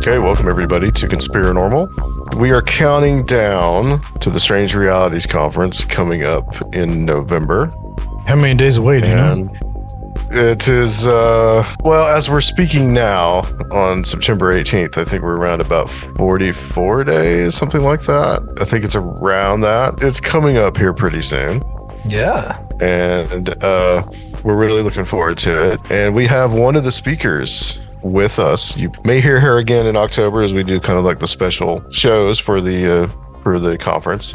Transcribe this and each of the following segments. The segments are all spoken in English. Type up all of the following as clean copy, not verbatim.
Okay, welcome everybody to Conspirinormal. We are counting down to the Strange Realities Conference coming up in November. How many days away, do you know? It is, well, as we're speaking now, on September 18th, I think we're around about 44 days, something like that. I think it's around that. It's coming up here pretty soon. Yeah. And we're really looking forward to it. And we have one of the speakers with us. You may hear her again in October as we do kind of like the special shows for the conference.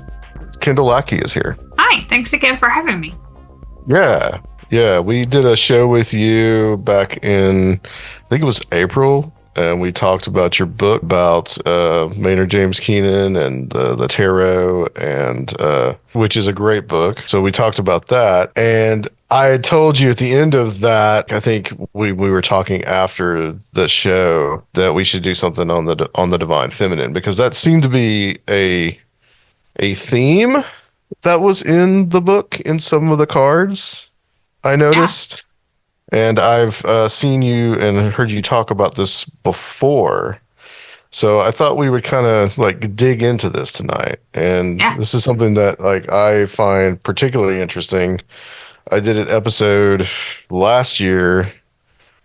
Kyndyll Lackey is here. Hi, thanks again for having me. Yeah, we did a show with you back in, I think it was April, and we talked about your book about Maynard James Keenan and the tarot, and which is a great book. So we talked about that, and I had told you at the end of that, I think we were talking after the show that we should do something on the Divine Feminine, because that seemed to be a theme that was in the book in some of the cards. I noticed, and I've seen you and heard you talk about this before. So I thought we would kind of like dig into this tonight. And This is something that like I find particularly interesting. I did an episode last year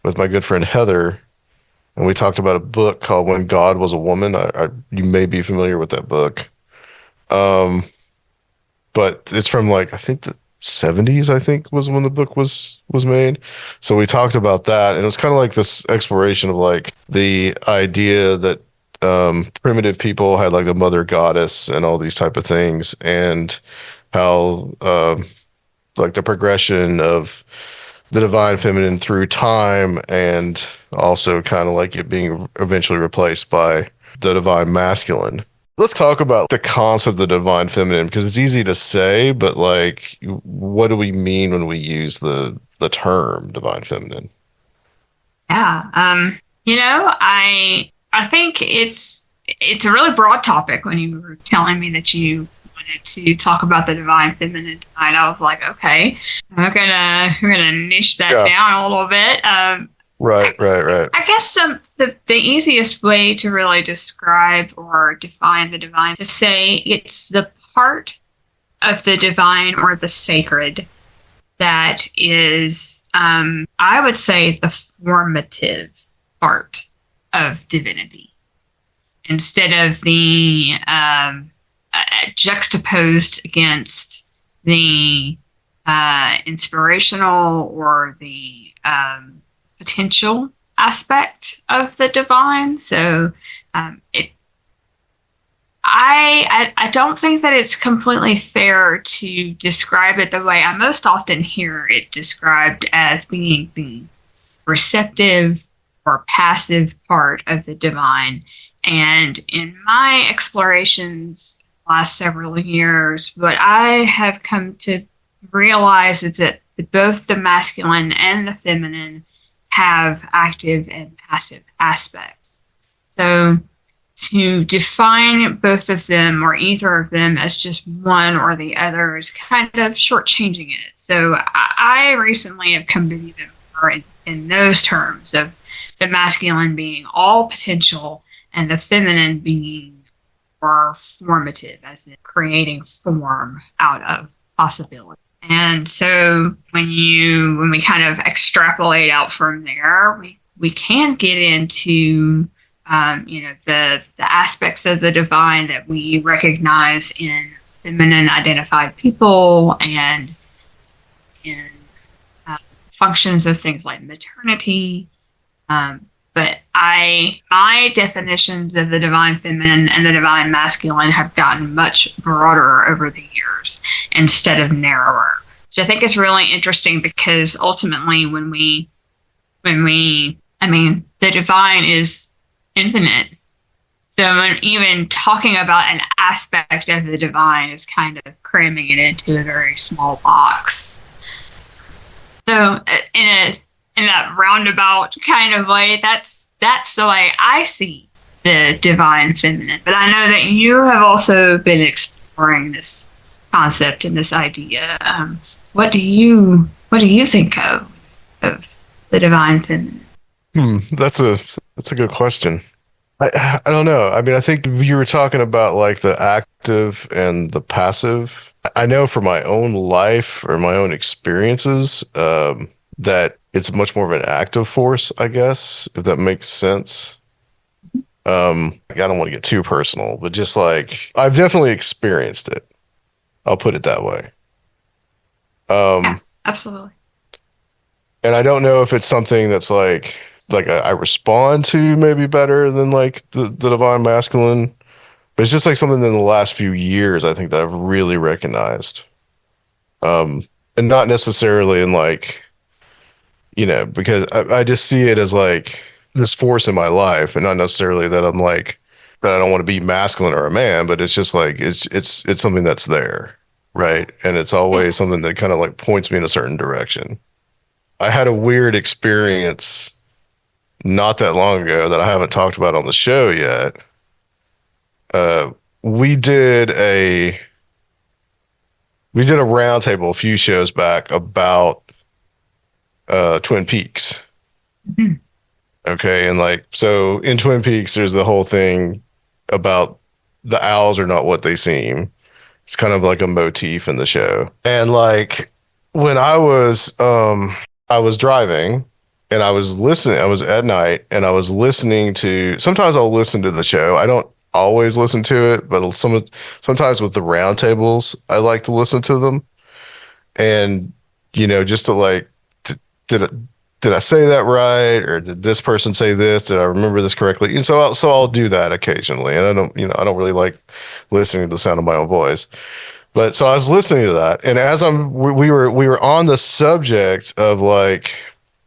with my good friend Heather, and we talked about a book called When God Was a Woman. You may be familiar with that book. But it's from like, I think the 70s, I think, was when the book was made. So we talked about that, and it was kind of like this exploration of like the idea that primitive people had like a mother goddess and all these type of things, and how like the progression of the divine feminine through time, and also kind of like it being eventually replaced by the divine masculine. Let's talk about the concept of the divine feminine, because it's easy to say, but like, what do we mean when we use the term divine feminine? Yeah, I think it's a really broad topic. When you were telling me that you wanted to talk about the divine feminine tonight, I was like, okay, we're gonna niche that down a little bit. Right. I guess the easiest way to really describe or define the divine, to say it's the part of the divine or the sacred that is, I would say, the formative part of divinity, instead of the juxtaposed against the inspirational or the potential aspect of the divine. So I don't think that it's completely fair to describe it the way I most often hear it described, as being the receptive or passive part of the divine. And in my explorations last several years, what I have come to realize is that both the masculine and the feminine have active and passive aspects. So to define both of them or either of them as just one or the other is kind of shortchanging it. So I recently have come to view them more in those terms, of the masculine being all potential and the feminine being more formative, as in creating form out of possibility. And so when we kind of extrapolate out from there, we can get into the aspects of the divine that we recognize in feminine identified people, and in functions of things like maternity. But my definitions of the divine feminine and the divine masculine have gotten much broader over the years instead of narrower, which I think is really interesting, because ultimately the divine is infinite. So even talking about an aspect of the divine is kind of cramming it into a very small box. So in that roundabout kind of way, that's the way I see the divine feminine. But I know that you have also been exploring this concept and this idea. What do you think of the divine feminine? That's a good question. I don't know. I mean, I think you were talking about like the active and the passive. I know for my own life or my own experiences, that it's much more of an active force, I guess, if that makes sense. I don't want to get too personal, but just like I've definitely experienced it. I'll put it that way. Yeah, Um, absolutely. and I don't know if it's something that's like I respond to maybe better than like the divine masculine, but it's just like something in the last few years I think that I've really recognized. And not necessarily in like, because I just see it as like this force in my life, and not necessarily that I'm like that I don't want to be masculine or a man, but it's just like it's something that's there, right? And it's Yeah. always something that kind of like points me in a certain direction. I had a weird experience not that long ago that I haven't talked about on the show yet. Uh, we did a we did a roundtable a few shows back about Twin Peaks. Mhm. Okay, and like so in Twin Peaks, there's the whole thing about the owls are not what they seem. It's kind of like a motif in the show. And like when I was driving and I was listening, I was at night and I was listening to sometimes I'll listen to the show. I don't always listen to it, but sometimes with the roundtables, I like to listen to them. And just to like did it did I say that right, or did this person say this? Did I remember this correctly? And so I'll do that occasionally, and I don't really like listening to the sound of my own voice. But so I was listening to that, and as we were on the subject of like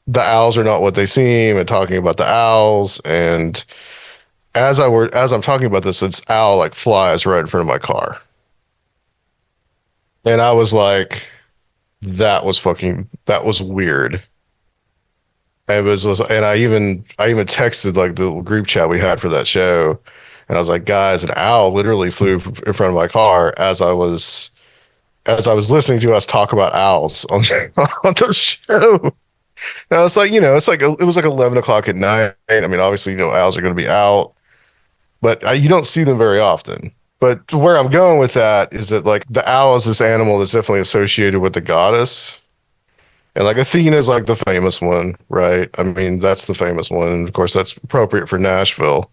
the owls are not what they seem, and talking about the owls, and as I'm talking about this owl like flies right in front of my car, and I was like, that was weird. And I even texted like the little group chat we had for that show, and I was like, guys, an owl literally flew in front of my car as I was listening to us talk about owls on on the show. And I was like, it was like 11 o'clock at night. I mean, obviously, owls are going to be out, but you don't see them very often. But where I'm going with that is that like the owl is this animal that's definitely associated with the goddess. And like Athena is like the famous one, right? I mean, that's the famous one. And of course, that's appropriate for Nashville.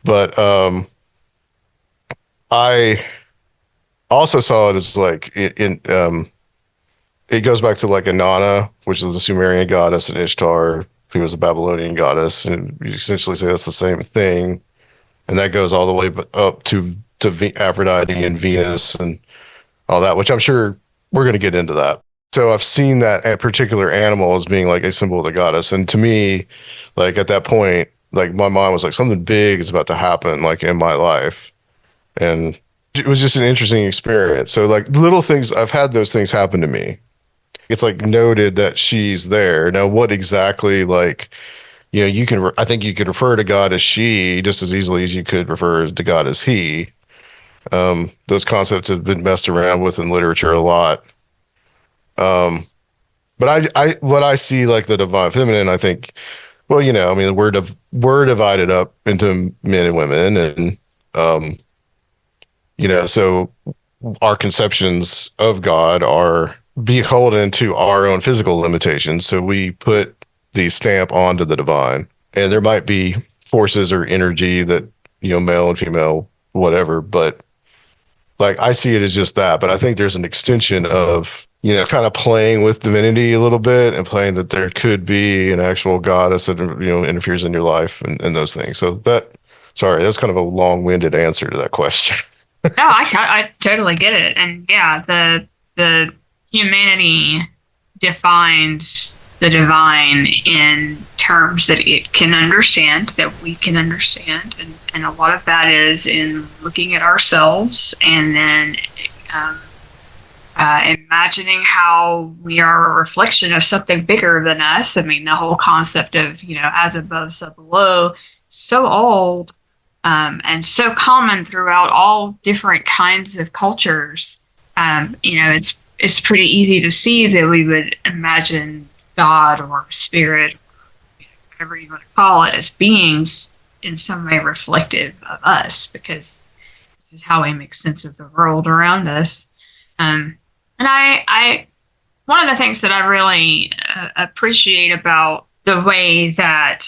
But I also saw it as like it goes back to like Inanna, which is the Sumerian goddess, and Ishtar, who was a Babylonian goddess. And you essentially say that's the same thing. And that goes all the way up to Aphrodite and Venus and all that, which I'm sure we're going to get into that. So I've seen that particular animal as being like a symbol of the goddess. And to me, like at that point, like my mind was like something big is about to happen like in my life. And it was just an interesting experience. So like little things, I've had those things happen to me. It's like noted that she's there. Now, what exactly like, I think you could refer to God as she just as easily as you could refer to God as he. Those concepts have been messed around with in literature a lot. But what I see like the divine feminine, I think, well, I mean, we're divided up into men and women, and um, so our conceptions of God are beholden to our own physical limitations. So we put the stamp onto the divine, and there might be forces or energy that male and female, whatever, but like I see it as just that, but I think there's an extension of, kind of playing with divinity a little bit and playing that there could be an actual goddess that, interferes in your life and those things. So sorry, that's kind of a long-winded answer to that question. No, I totally get it, and yeah, the humanity defines the divine in terms that it can understand, that we can understand, and a lot of that is in looking at ourselves and then um, imagining how we are a reflection of something bigger than us. I mean, the whole concept of as above, so below, so old and so common throughout all different kinds of cultures. It's pretty easy to see that we would imagine God or spirit, whatever you want to call it, as beings in some way reflective of us, because this is how we make sense of the world around us. And I one of the things that I really appreciate about the way that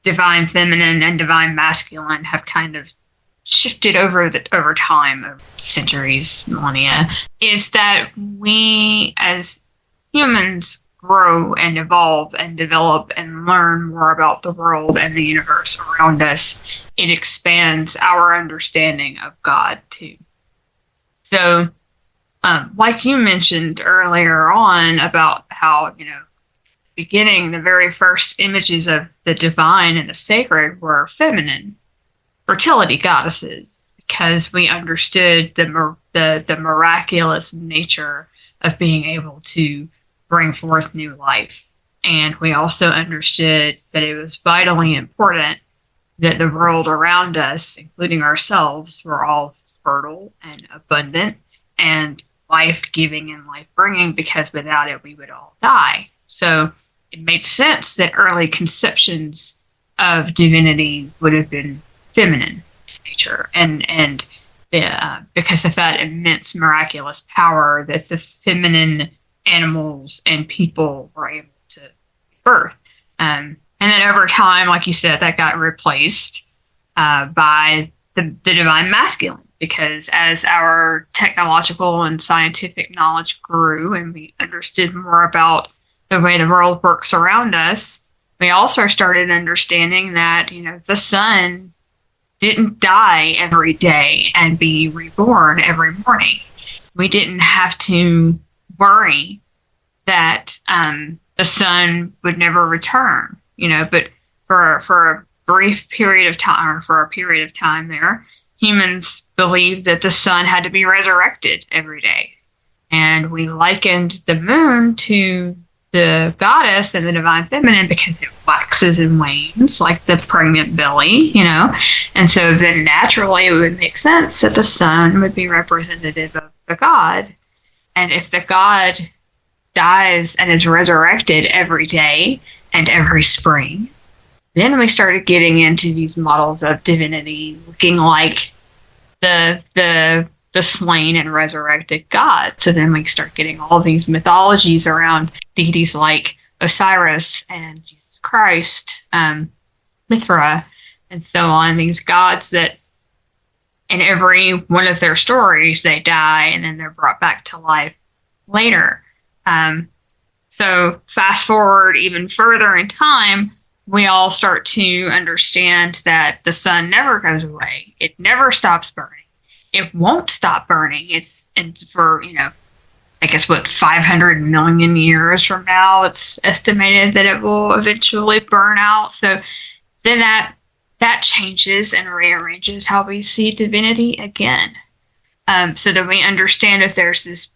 divine feminine and divine masculine have kind of shifted over time, over centuries, millennia, is that we as humans grow and evolve and develop and learn more about the world and the universe around us. It expands our understanding of God too. So, like you mentioned earlier on about how, beginning, the very first images of the divine and the sacred were feminine, fertility goddesses, because we understood the miraculous nature of being able to bring forth new life. And we also understood that it was vitally important that the world around us, including ourselves, were all fertile and abundant and life-giving and life-bringing, because without it, we would all die. So it made sense that early conceptions of divinity would have been feminine in nature, and because of that immense miraculous power that the feminine animals and people were able to birth. And then over time, like you said, that got replaced by the divine masculine, because as our technological and scientific knowledge grew and we understood more about the way the world works around us, we also started understanding that, the sun didn't die every day and be reborn every morning. We didn't have to worry that the sun would never return, but for a brief period of time, or for a period of time there, humans believed that the sun had to be resurrected every day. And we likened the moon to the goddess and the divine feminine because it waxes and wanes like the pregnant belly, And so then naturally it would make sense that the sun would be representative of the god. And if the god dies and is resurrected every day and every spring, then we started getting into these models of divinity looking like the slain and resurrected god. So then we start getting all these mythologies around deities like Osiris and Jesus Christ, Mithra, and so on. These gods that in every one of their stories, they die and then they're brought back to life later. So fast forward even further in time, we all start to understand that the sun never goes away. It never stops burning. It won't stop burning. And for, I guess 500 million years from now, it's estimated that it will eventually burn out. So then that changes and rearranges how we see divinity again. So that we understand that there's this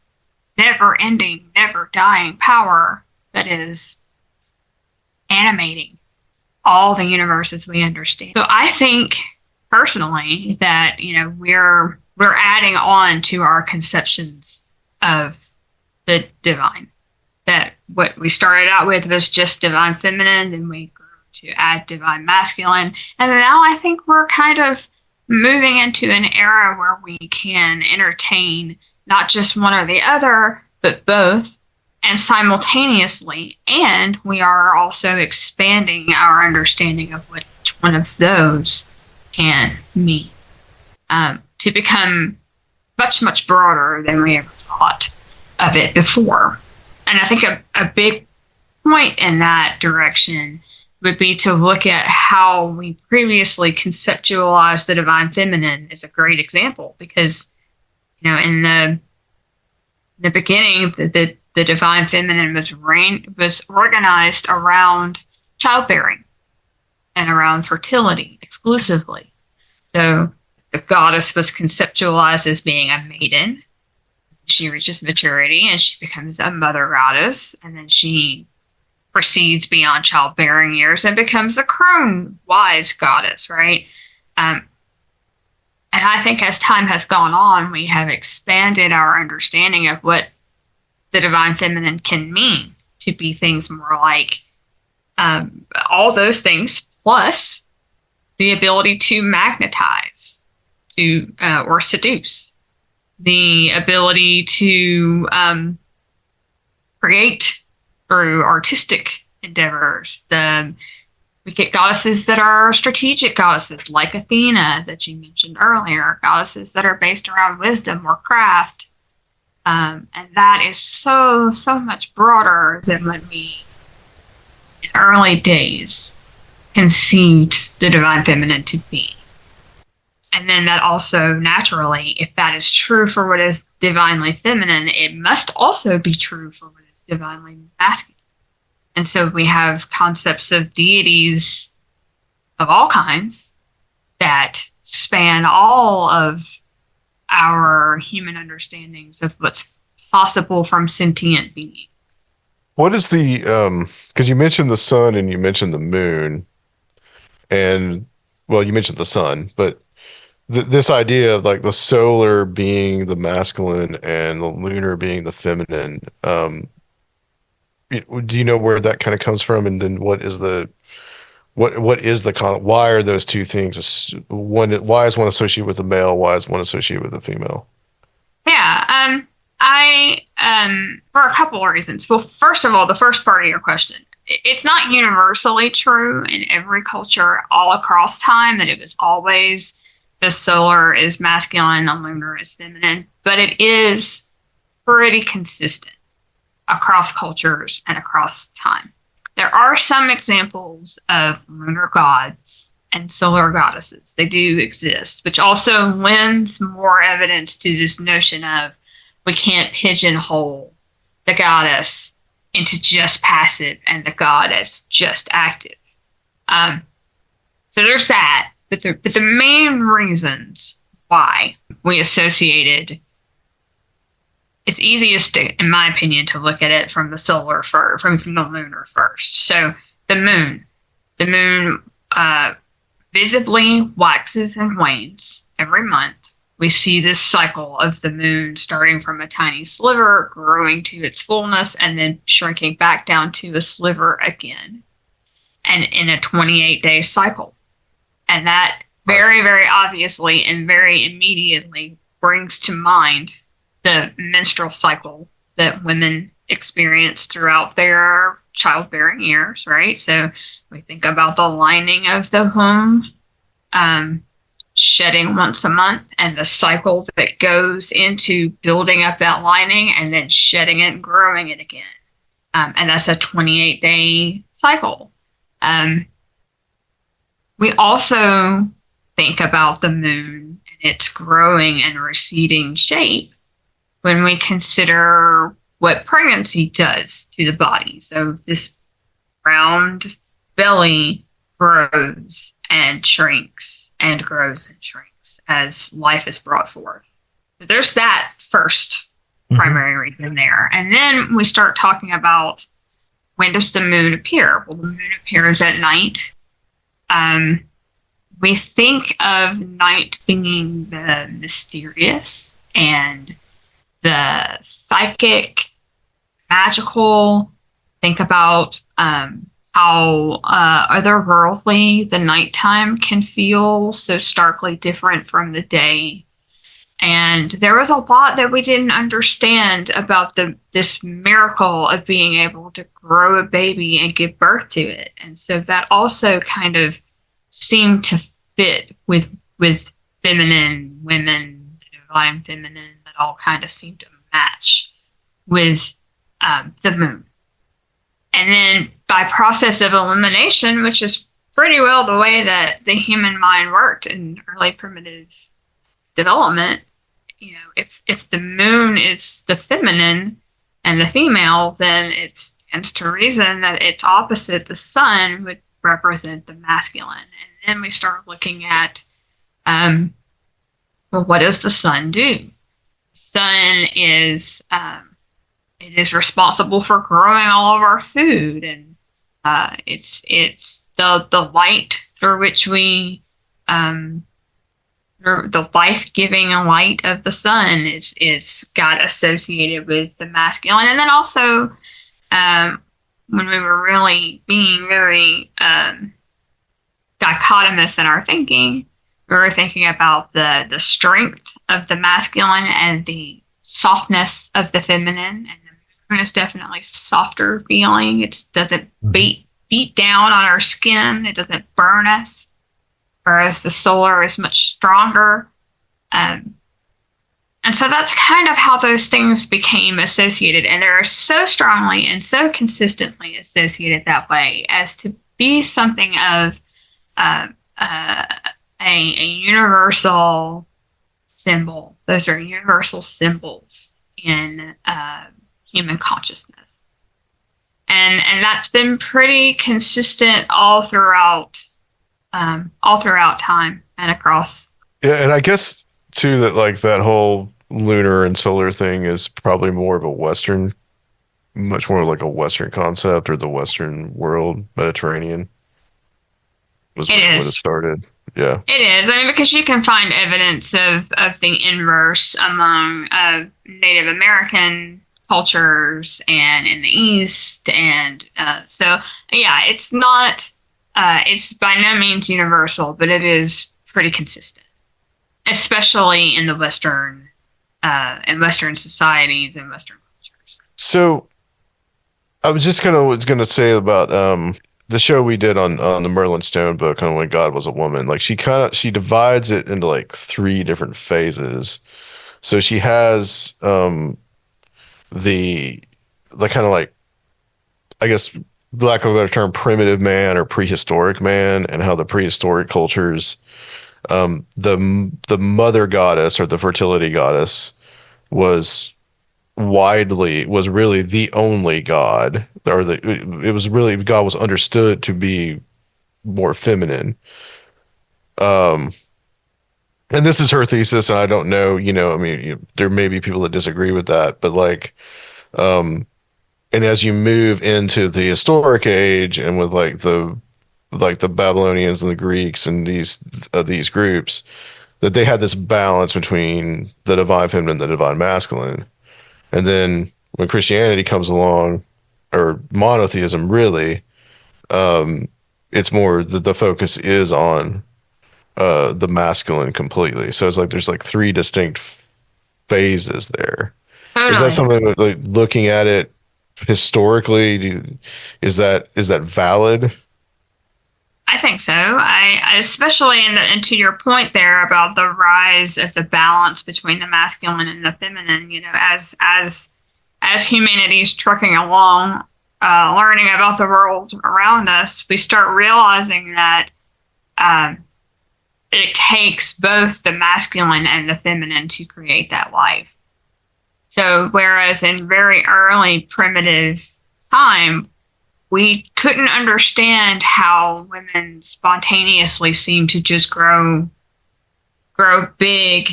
never-ending, never-dying power that is animating all the universe as we understand. So I think personally that we're adding on to our conceptions of the divine. That what we started out with was just divine feminine, then we grew to add divine masculine, and now I think we're kind of moving into an era where we can entertain not just one or the other, but both, and simultaneously, and we are also expanding our understanding of what each one of those can mean, to become much, much broader than we ever thought of it before. And I think a big point in that direction would be to look at how we previously conceptualized the divine feminine is a great example, because in the beginning, the divine feminine was organized around childbearing and around fertility exclusively. So the goddess was conceptualized as being a maiden. She reaches maturity and she becomes a mother goddess, and then she proceeds beyond childbearing years and becomes a crone wise goddess, right? And I think as time has gone on, we have expanded our understanding of what the divine feminine can mean to be things more like all those things plus the ability to magnetize, to or seduce, the ability to create through artistic endeavors. We get goddesses that are strategic goddesses, like Athena that you mentioned earlier, goddesses that are based around wisdom or craft. And that is so much broader than when we, in early days, conceived the divine feminine to be. And then that also, naturally, if that is true for what is divinely feminine, it must also be true for what is divinely masculine. And so we have concepts of deities of all kinds that span all of our human understandings of what's possible from sentient beings. What is the, because you mentioned the sun and you mentioned the moon, and, well, you mentioned the sun, but this idea of like the solar being the masculine and the lunar being the feminine, do you know where that kind of comes from? And then what is the why are those two things why is one associated with the male, why is one associated with the female? Yeah, I for a couple of reasons. Well, first of all, the first part of your question, it's not universally true in every culture all across time that it was always the solar is masculine, the lunar is feminine, but it is pretty consistent across cultures and across time. There are some examples of lunar gods and solar goddesses. They do exist, which also lends more evidence to this notion of we can't pigeonhole the goddess into just passive and the god as just active. So there's that. But the main reasons why we associated, it's easiest, in my opinion, to look at it from the solar from the lunar first. So the moon visibly waxes and wanes every month. We see this cycle of the moon starting from a tiny sliver, growing to its fullness, and then shrinking back down to a sliver again, and in a 28-day cycle. And that very, very obviously and very immediately brings to mind the menstrual cycle that women experience throughout their childbearing years, right? So we think about the lining of the womb shedding once a month and the cycle that goes into building up that lining and then shedding it and growing it again. And that's a 28-day cycle. We also think about the moon and its growing and receding shape when we consider what pregnancy does to the body. So this round belly grows and shrinks and grows and shrinks as life is brought forth. So there's that first primary reason there. And then we start talking about, when does the moon appear? Well, the moon appears at night. We think of night being the mysterious and the psychic, magical. Think about how otherworldly the nighttime can feel, so starkly different from the day. And there was a lot that we didn't understand about this miracle of being able to grow a baby and give birth to it. And so that also kind of seemed to fit with feminine women, the divine feminine, that all kind of seemed to match with the moon. And then by process of elimination, which is pretty well the way that the human mind worked in early primitive development, you know, if the moon is the feminine and the female, then it stands to reason that its opposite, the sun, would represent the masculine. And then we start looking at, well, what does the sun do? The sun is it is responsible for growing all of our food, and it's the light through which we the life-giving light of the sun is got associated with the masculine. And then also when we were really being very dichotomous in our thinking. We were thinking about the strength of the masculine and the softness of the feminine. And the moon is definitely softer feeling. It doesn't beat down on our skin. It doesn't burn us. Whereas the solar is much stronger. And so that's kind of how those things became associated. And they're so strongly and so consistently associated that way as to be something of a universal symbol. Those are universal symbols in human consciousness. And that's been pretty consistent all throughout time and across. Yeah, and I guess too that like that whole lunar and solar thing is probably more of a Western, much more like a Western concept, or the Western world, Mediterranean was where it started. Yeah, it is. I mean, because you can find evidence of the inverse among Native American cultures and in the East, and so yeah, it's not. It's by no means universal, but it is pretty consistent, especially in the Western societies and Western cultures. So, I was just kind of was going to say about the show we did on the Merlin Stone book on When God Was a Woman. Like she divides it into like 3 different phases. So she has the kind of like, I guess, lack of a better term, primitive man or prehistoric man, and how the prehistoric cultures, the mother goddess or the fertility goddess was really the only god, or it was really, God was understood to be more feminine. And this is her thesis, and I don't know, I mean, there may be people that disagree with that, but like, and as you move into the historic age, and with like the Babylonians and the Greeks and these groups, that they had this balance between the divine feminine and the divine masculine. And then when Christianity comes along, or monotheism really, it's more the focus is on the masculine completely. So it's like there's like 3 distinct phases there. Totally. Is that something like looking at it historically, is that valid? I think so. I especially and to your point there about the rise of the balance between the masculine and the feminine, as humanity's trucking along, learning about the world around us, we start realizing that it takes both the masculine and the feminine to create that life. So whereas in very early primitive time, we couldn't understand how women spontaneously seemed to just grow big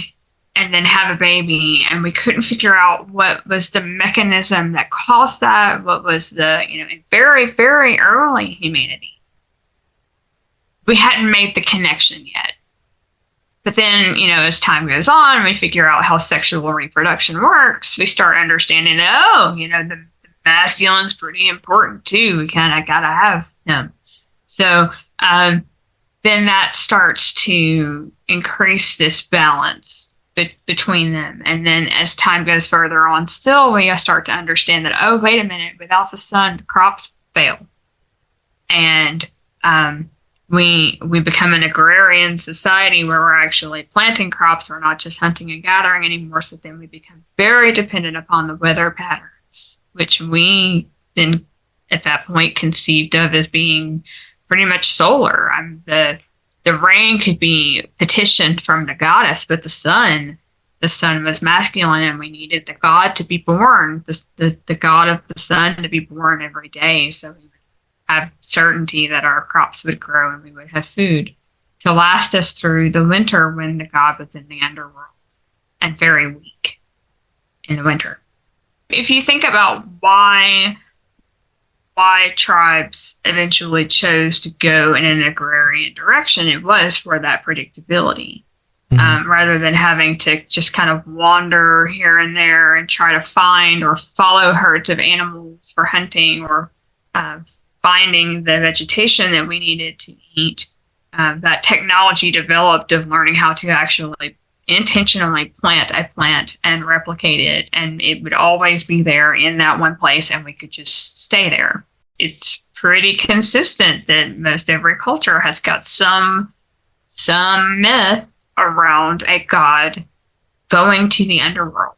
and then have a baby, and we couldn't figure out what was the mechanism that caused that. What was in very, very early humanity, we hadn't made the connection yet. But then, as time goes on, we figure out how sexual reproduction works. We start understanding that, the masculine's pretty important too. We kind of gotta have him. So then that starts to increase this balance between them. And then as time goes further on, still we start to understand that, oh, wait a minute, without the sun, the crops fail. And we become an agrarian society where we're actually planting crops. We're not just hunting and gathering anymore. So then we become very dependent upon the weather patterns, which we then at that point conceived of as being pretty much solar. The rain could be petitioned from the goddess, but the sun was masculine, and we needed the god to be born, the god of the sun to be born every day. So we would have certainty that our crops would grow and we would have food to last us through the winter when the god was in the underworld and very weak in the winter. If you think about why tribes eventually chose to go in an agrarian direction, it was for that predictability. Rather than having to just kind of wander here and there and try to find or follow herds of animals for hunting or finding the vegetation that we needed to eat. that technology developed of learning how to actually intentionally plant a plant and replicate it, and it would always be there in that one place, and we could just stay there. It's pretty consistent that most every culture has got some myth around a god going to the underworld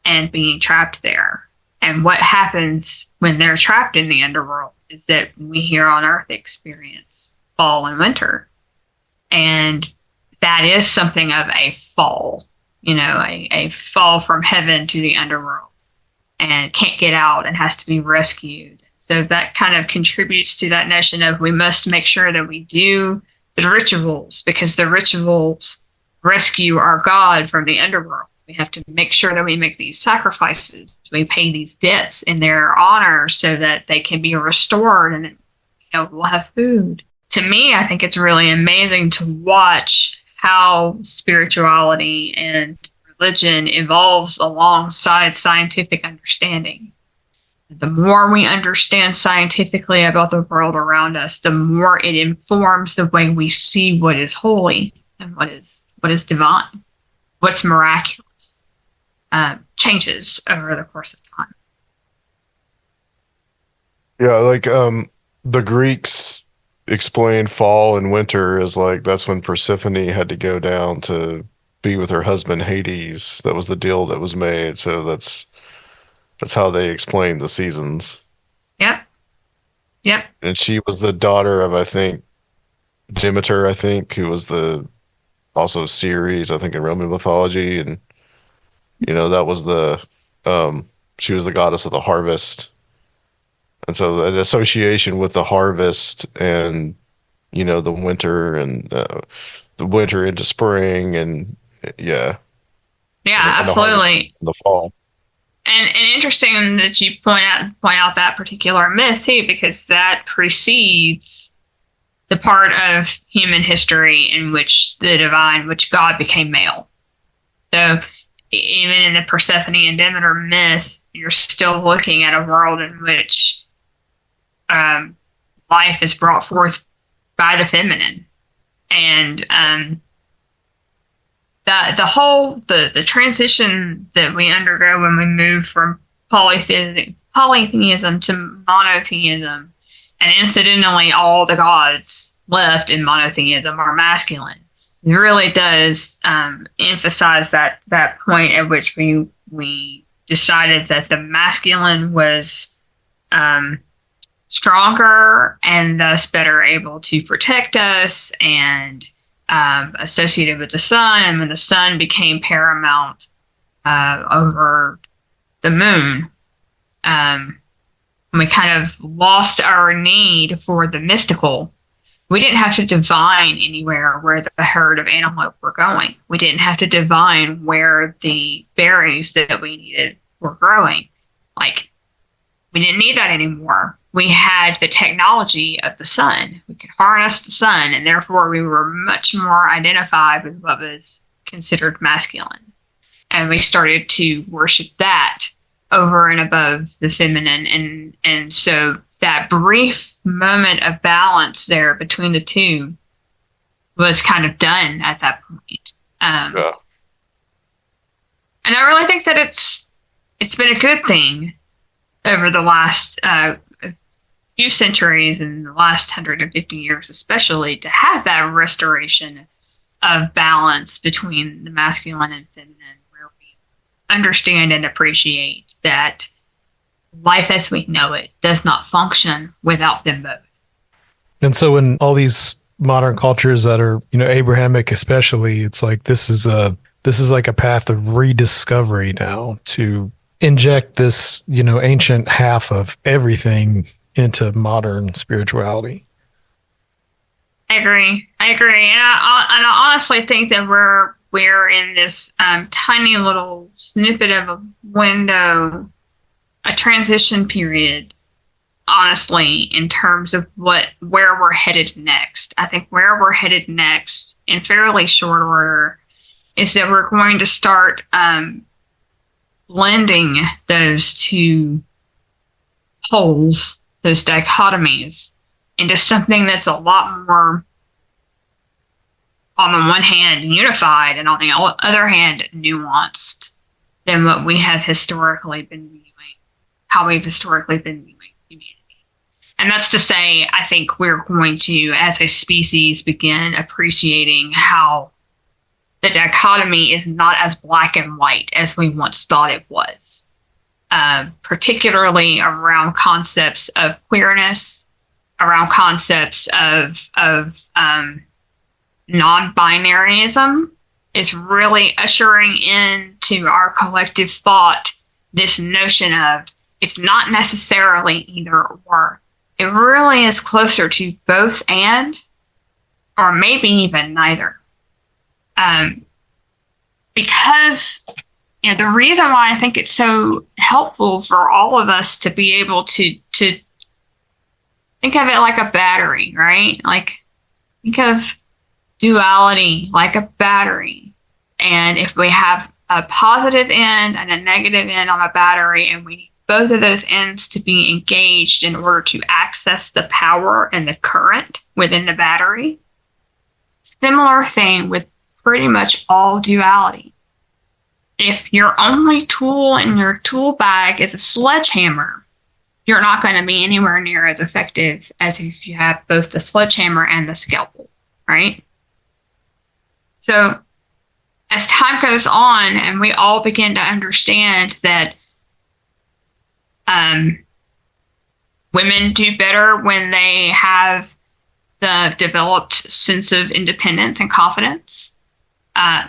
and being trapped there. And what happens when they're trapped in the underworld is that we here on Earth experience fall and winter. And that is something of a fall, a fall from heaven to the underworld and can't get out and has to be rescued. So that kind of contributes to that notion of we must make sure that we do the rituals, because the rituals rescue our God from the underworld. We have to make sure that we make these sacrifices. We pay these debts in their honor so that they can be restored and we'll have food. To me, I think it's really amazing to watch how spirituality and religion evolves alongside scientific understanding. The more we understand scientifically about the world around us, the more it informs the way we see what is holy and what is divine, what's miraculous. Changes over the course of time. Yeah, like the Greeks explain fall and winter as like that's when Persephone had to go down to be with her husband Hades. That was the deal that was made. So that's how they explain the seasons. Yep. And she was the daughter of, I think, Demeter, who was also Ceres, I think, in Roman mythology. And, that was she was the goddess of the harvest. And so the association with the harvest and, the winter and the winter into spring and, yeah. Yeah, and absolutely. The fall. And interesting that you point out that particular myth too, because that precedes the part of human history in which which God became male. So even in the Persephone and Demeter myth, you're still looking at a world in which life is brought forth by the feminine, and the transition that we undergo when we move from polytheism to monotheism, and incidentally, all the gods left in monotheism are masculine. It really does emphasize that point at which we decided that the masculine was stronger and thus better able to protect us and associated with the sun. And when the sun became paramount over the moon, we kind of lost our need for the mystical. We didn't have to divine anywhere where the herd of antelope were going. We didn't have to divine where the berries that we needed were growing. Like, we didn't need that anymore. We had the technology of the sun. We could harness the sun, and therefore we were much more identified with what was considered masculine. And we started to worship that over and above the feminine. And so that brief moment of balance there between the two was kind of done at that point. Yeah. And I really think that it's been a good thing over the last few centuries and the last 150 years especially, to have that restoration of balance between the masculine and feminine, where we understand and appreciate that life as we know it does not function without them both. And so in all these modern cultures that are, Abrahamic especially, it's like this is like a path of rediscovery now, to inject this, ancient half of everything into modern spirituality. I agree. And I honestly think that we're in this tiny little snippet of a window, a transition period, honestly, in terms of where we're headed next. I think where we're headed next, in fairly short order, is that we're going to start blending those two poles, those dichotomies, into something that's a lot more on the one hand, unified, and on the other hand, nuanced than what we have historically been viewing, how we've historically been viewing humanity. And that's to say, I think we're going to, as a species, begin appreciating how the dichotomy is not as black and white as we once thought it was, particularly around concepts of queerness, around concepts of non-binaryism, is really ushering into our collective thought this notion of it's not necessarily either or. It really is closer to both and, or maybe even neither. Because the reason why I think it's so helpful for all of us to be able to think of it like a battery, right? Like, think of duality like a battery. And if we have a positive end and a negative end on a battery, and we need both of those ends to be engaged in order to access the power and the current within the battery. Similar thing with pretty much all duality. If your only tool in your tool bag is a sledgehammer, you're not going to be anywhere near as effective as if you have both the sledgehammer and the scalpel, right? So as time goes on and we all begin to understand that women do better when they have the developed sense of independence and confidence.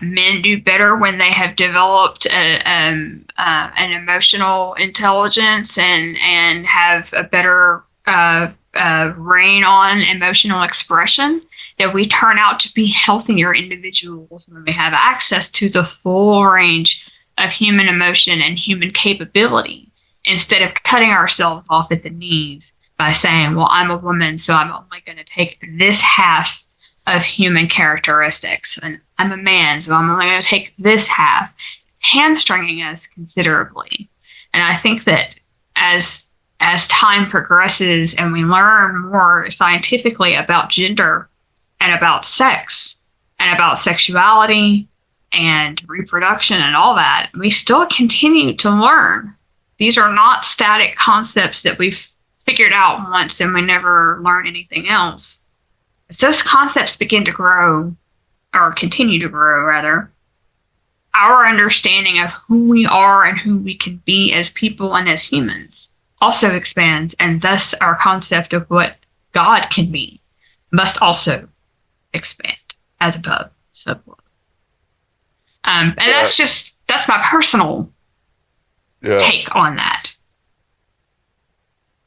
Men do better when they have developed an emotional intelligence and have a better rein on emotional expression. That we turn out to be healthier individuals when we have access to the full range of human emotion and human capability, instead of cutting ourselves off at the knees by saying, well, I'm a woman, so I'm only going to take this half of human characteristics. And I'm a man, so I'm only going to take this half. It's hamstringing us considerably. And I think that as time progresses and we learn more scientifically about gender and about sex and about sexuality and reproduction and all that, we still continue to learn. These are not static concepts that we've figured out once and we never learn anything else. As those concepts begin to grow, or continue to grow rather, our understanding of who we are and who we can be as people and as humans also expands, and thus our concept of what God can be must also expand, as above, so below. And that's my personal take on that.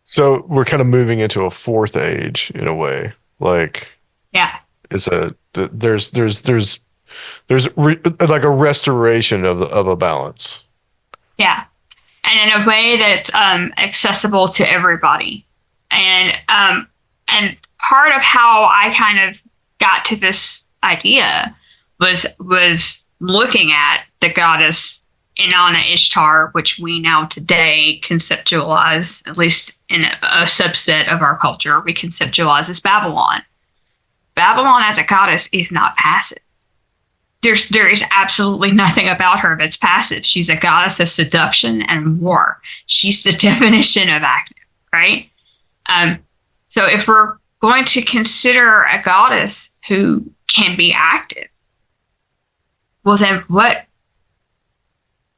So we're kind of moving into a fourth age in a way. Like, there's like a restoration of a balance. Yeah. And in a way that's accessible to everybody. And part of how I kind of got to this idea was looking at the goddess Inanna Ishtar, which we now today conceptualize, at least in a subset of our culture, we conceptualize as Babalon. Babalon as a goddess is not passive. There is absolutely nothing about her that's passive. She's a goddess of seduction and war. She's the definition of active, right? So if we're going to consider a goddess who can be active, well then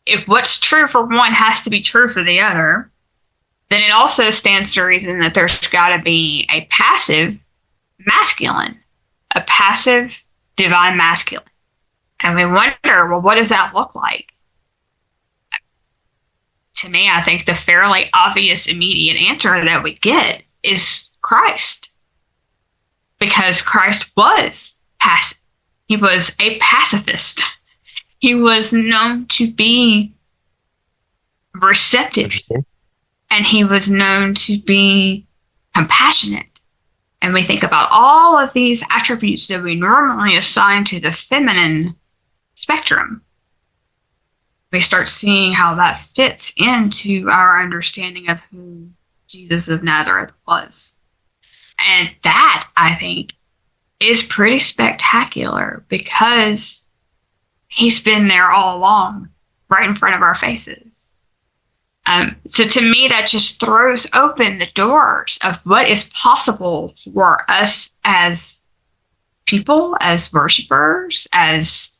if what's true for one has to be true for the other, then it also stands to reason that there's got to be a passive masculine, a passive divine masculine. And we wonder, well, what does that look like? To me, I think the fairly obvious immediate answer that we get is Christ. Because Christ was passive. He was a pacifist. He was known to be receptive. And he was known to be compassionate. And we think about all of these attributes that we normally assign to the feminine spectrum. We start seeing how that fits into our understanding of who Jesus of Nazareth was. And that, I think, is pretty spectacular because he's been there all along, right in front of our faces. So to me, that just throws open the doors of what is possible for us as people, as worshipers, as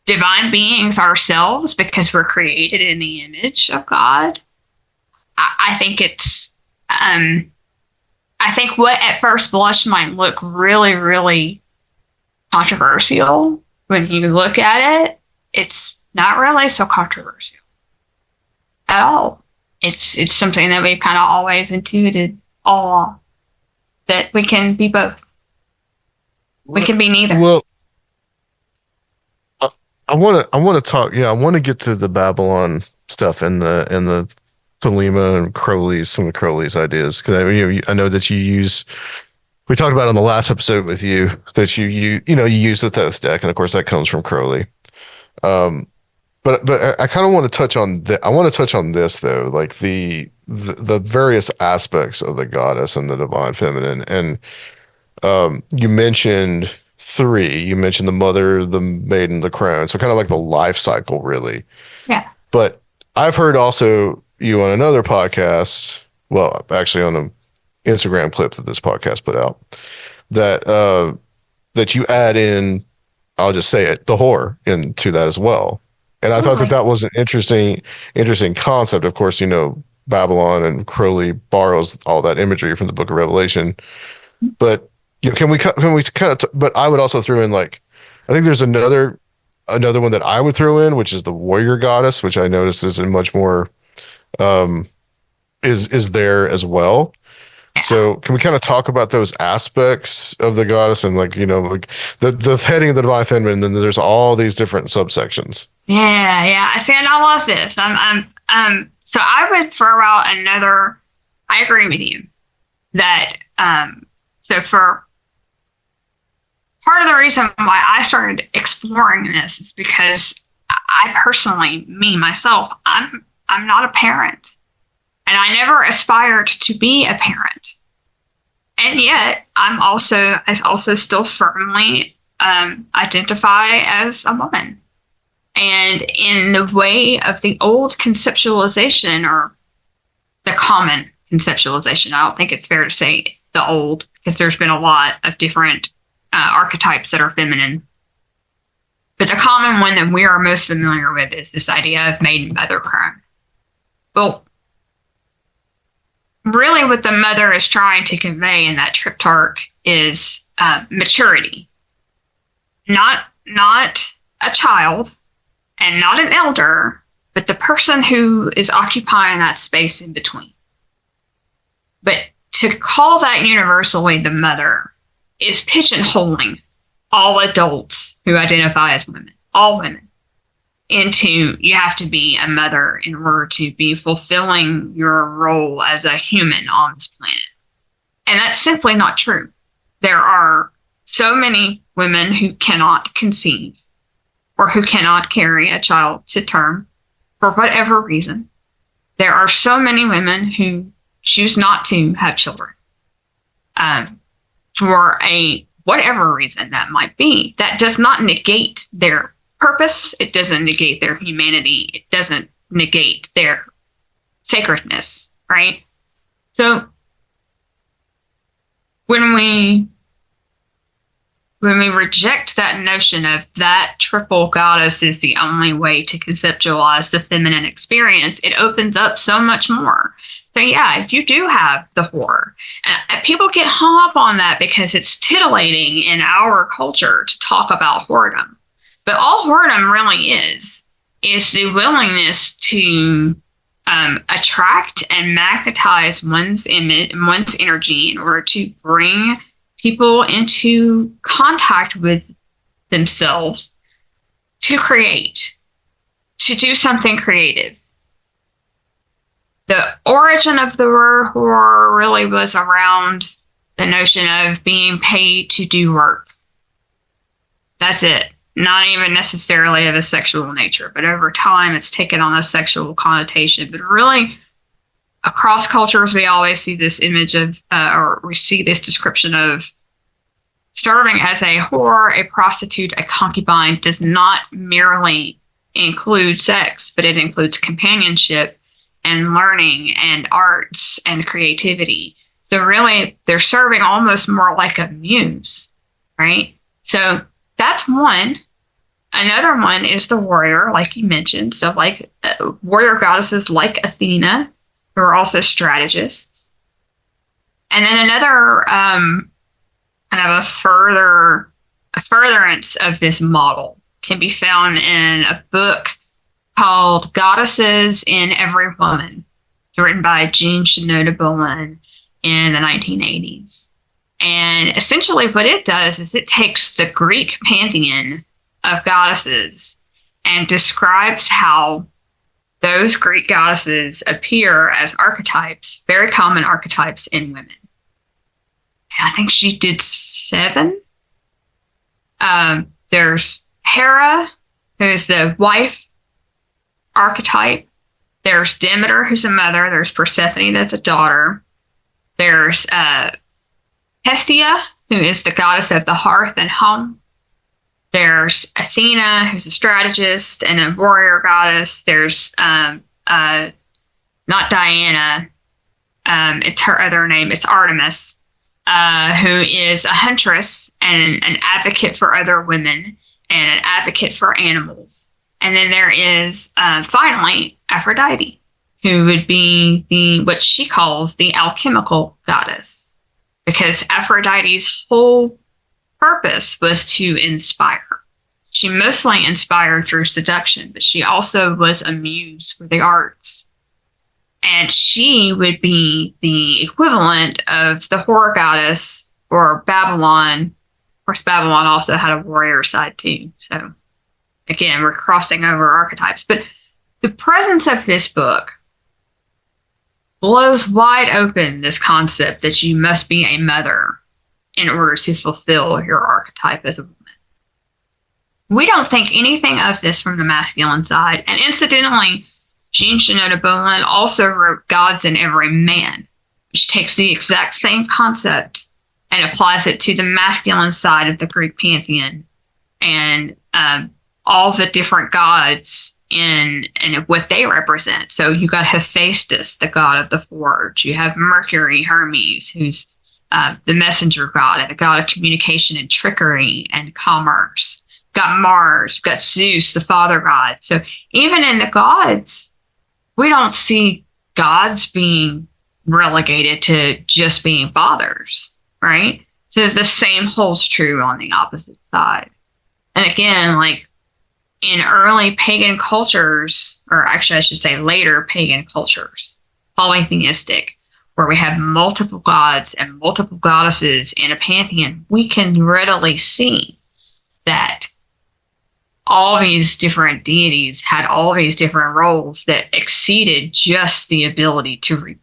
divine beings ourselves, because we're created in the image of God. I think it's, I think what at first blush might look really, really controversial, when you look at it, it's not really so controversial at all. It's something that we've kind of always intuited all along, that we can be both. We can be neither. Well, I want to talk. Yeah, I want to get to the Babalon stuff and the Thelema and Crowley's, some of Crowley's ideas, because I know that you use. We talked about on the last episode with you that you use the Thoth deck, and of course that comes from Crowley. But I kind of want to touch on I want to touch on this though, like the various aspects of the goddess and the divine feminine, and you mentioned three. You mentioned the mother, the maiden, the crone. So kind of like the life cycle, really. Yeah. But I've heard also you on another podcast. Well, actually on an Instagram clip that this podcast put out, that that you add in, I'll just say it, the whore into that as well. And I thought that was an interesting concept. Of course, Babalon and Crowley borrows all that imagery from the Book of Revelation. But can we kind of? But I would also throw in, like, I think there's another one that I would throw in, which is the warrior goddess, which I noticed is in much more is there as well. So can we kind of talk about those aspects of the goddess and, like, like the heading of the divine feminine, and then there's all these different subsections. Yeah. I see, and I love this. So I would throw out another. I agree with you that so for part of the reason why I started exploring this is because I personally, me myself, I'm not a parent. And I never aspired to be a parent. And yet, I also still firmly identify as a woman. And in the way of the old conceptualization, or the common conceptualization, I don't think it's fair to say the old, because there's been a lot of different archetypes that are feminine. But the common one that we are most familiar with is this idea of maiden, mother, crone. Well, really what the mother is trying to convey in that triptych is maturity. Not a child and not an elder, but the person who is occupying that space in between. But to call that universally the mother is pigeonholing all adults who identify as women, all women, into you have to be a mother in order to be fulfilling your role as a human on this planet. And that's simply not true. There are so many women who cannot conceive or who cannot carry a child to term for whatever reason. There are so many women who choose not to have children for a whatever reason that might be. That does not negate their purpose. It doesn't negate their humanity. It doesn't negate their sacredness, right? So when we reject that notion of that triple goddess is the only way to conceptualize the feminine experience, it opens up so much more. So yeah, you do have the whore. And people get hung up on that because it's titillating in our culture to talk about whoredom. But all whoredom really is the willingness to attract and magnetize one's image, one's energy, in order to bring people into contact with themselves, to create, to do something creative. The origin of the word whore really was around the notion of being paid to do work. That's it. Not even necessarily of a sexual nature, but over time it's taken on a sexual connotation. But really, across cultures, we always see this image of, or we see this description of serving as a whore, a prostitute, a concubine does not merely include sex, but it includes companionship and learning and arts and creativity. So really, they're serving almost more like a muse, right? So that's one. Another one is the warrior, like you mentioned. So like warrior goddesses like Athena, who are also strategists. And then another kind of a furtherance of this model can be found in a book called Goddesses in Every Woman. It's written by Jean Shinoda Bolen in the 1980s. And essentially what it does is it takes the Greek pantheon of goddesses and describes how those Greek goddesses appear as archetypes, very common archetypes in women. And I think she did 7. There's Hera, who's the wife archetype. There's Demeter, who's a mother. There's Persephone, that's a daughter. There's Hestia, who is the goddess of the hearth and home. There's Athena, who's a strategist and a warrior goddess. There's not Diana. It's her other name. It's Artemis, who is a huntress and an advocate for other women and an advocate for animals. And then there is finally Aphrodite, who would be what she calls the alchemical goddess, because Aphrodite's whole purpose was to inspire. She mostly inspired through seduction, but she also was a muse for the arts. And she would be the equivalent of the whore goddess or Babalon. Of course, Babalon also had a warrior side too. So again, we're crossing over archetypes. But the presence of this book blows wide open this concept that you must be a mother in order to fulfill your archetype as a woman. We don't think anything of this from the masculine side. And incidentally, Jean Shinoda Bolen also wrote Gods in Every Man, which takes the exact same concept and applies it to the masculine side of the Greek pantheon and all the different gods and what they represent. So you got Hephaestus, the god of the forge. You have Mercury, Hermes, who's the messenger god and the god of communication and trickery and commerce. Got Mars, got Zeus, the father god. So even in the gods, we don't see gods being relegated to just being fathers, right? So the same holds true on the opposite side. And again, like in early pagan cultures, or actually I should say later pagan cultures, polytheistic, where we have multiple gods and multiple goddesses in a pantheon, we can readily see that all these different deities had all these different roles that exceeded just the ability to reproduce.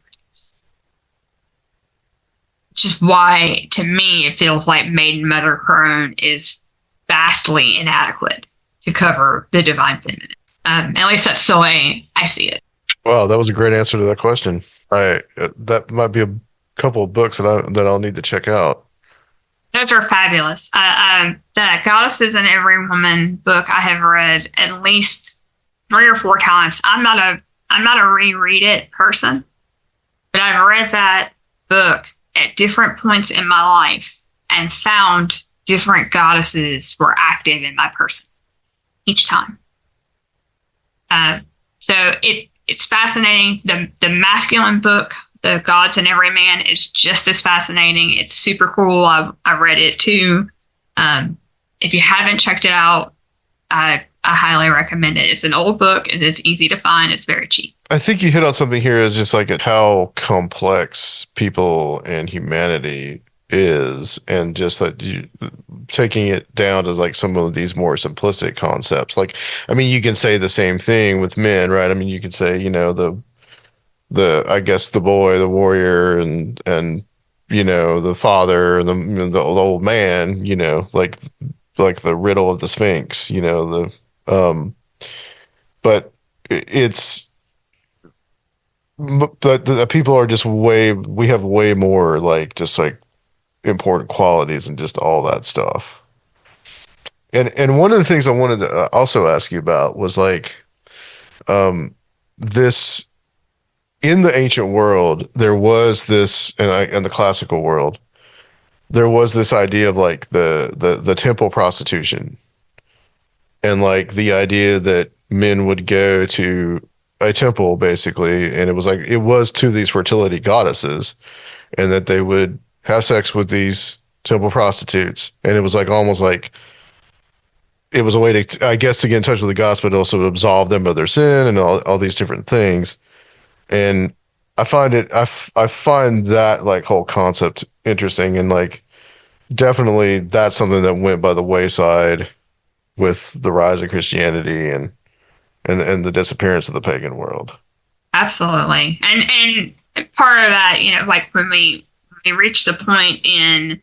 Which is why, to me, it feels like Maiden Mother Crone is vastly inadequate to cover the divine feminine. At least that's the way I see it. Wow, that was a great answer to that question. That might be a couple of books that I'll need to check out. Those are fabulous. The Goddesses in Every Woman book I have read at least 3 or 4 times. I'm not a reread it person, but I've read that book at different points in my life and found different goddesses were active in my person each time. So it's fascinating. The masculine book, The Gods in Every Man, is just as fascinating. It's super cool. I read it too. If you haven't checked it out, I highly recommend it. It's an old book. It is easy to find. It's very cheap. I think you hit on something here is just like how complex people and humanity is, and just that you taking it down to like some of these more simplistic concepts. Like, I mean, you can say the same thing with men, right? I mean, you could say, the I guess the boy, the warrior, and the father, the old man, like the riddle of the Sphinx, but it's the people are just we have way more like just like important qualities and just all that stuff. And one of the things I wanted to also ask you about was like this in the ancient world, there was this, in the classical world, there was this idea of like the temple prostitution, and like the idea that men would go to a temple basically, and it was to these fertility goddesses, and that they would have sex with these temple prostitutes, and it was like almost like it was a way to, I guess, to get in touch with the gods, but also to absolve them of their sin and all these different things. And I find I find that like whole concept interesting, and like definitely that's something that went by the wayside with the rise of Christianity and the disappearance of the pagan world. Absolutely. And part of that, like when we reached the point in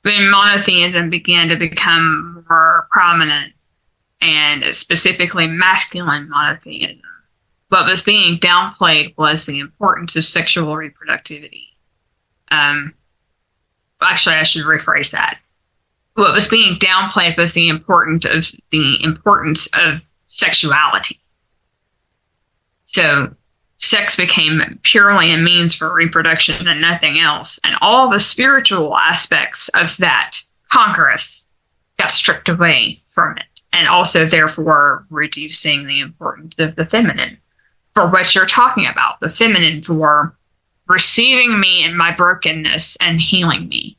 when monotheism began to become more prominent, and specifically masculine monotheism, what was being downplayed was the importance of sexual reproductivity. Actually, I should rephrase that. What was being downplayed was the importance of sexuality. So sex became purely a means for reproduction and nothing else. And all the spiritual aspects of that congress got stripped away from it. And also, therefore, reducing the importance of the feminine for what you're talking about. The feminine for receiving me in my brokenness and healing me,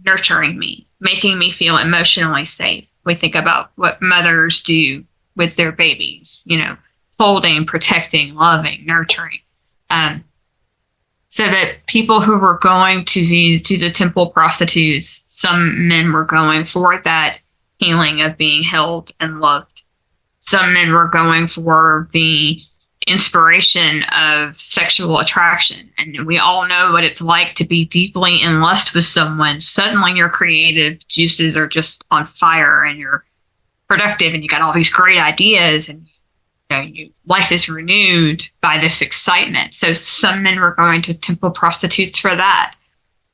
nurturing me, making me feel emotionally safe. We think about what mothers do with their babies, holding, protecting, loving, nurturing. So that people who were going to the temple prostitutes, some men were going for that healing of being held and loved. Some men were going for the inspiration of sexual attraction. And we all know what it's like to be deeply in lust with someone. Suddenly your creative juices are just on fire, and you're productive, and you got all these great ideas, and life is renewed by this excitement. So some men were going to temple prostitutes for that.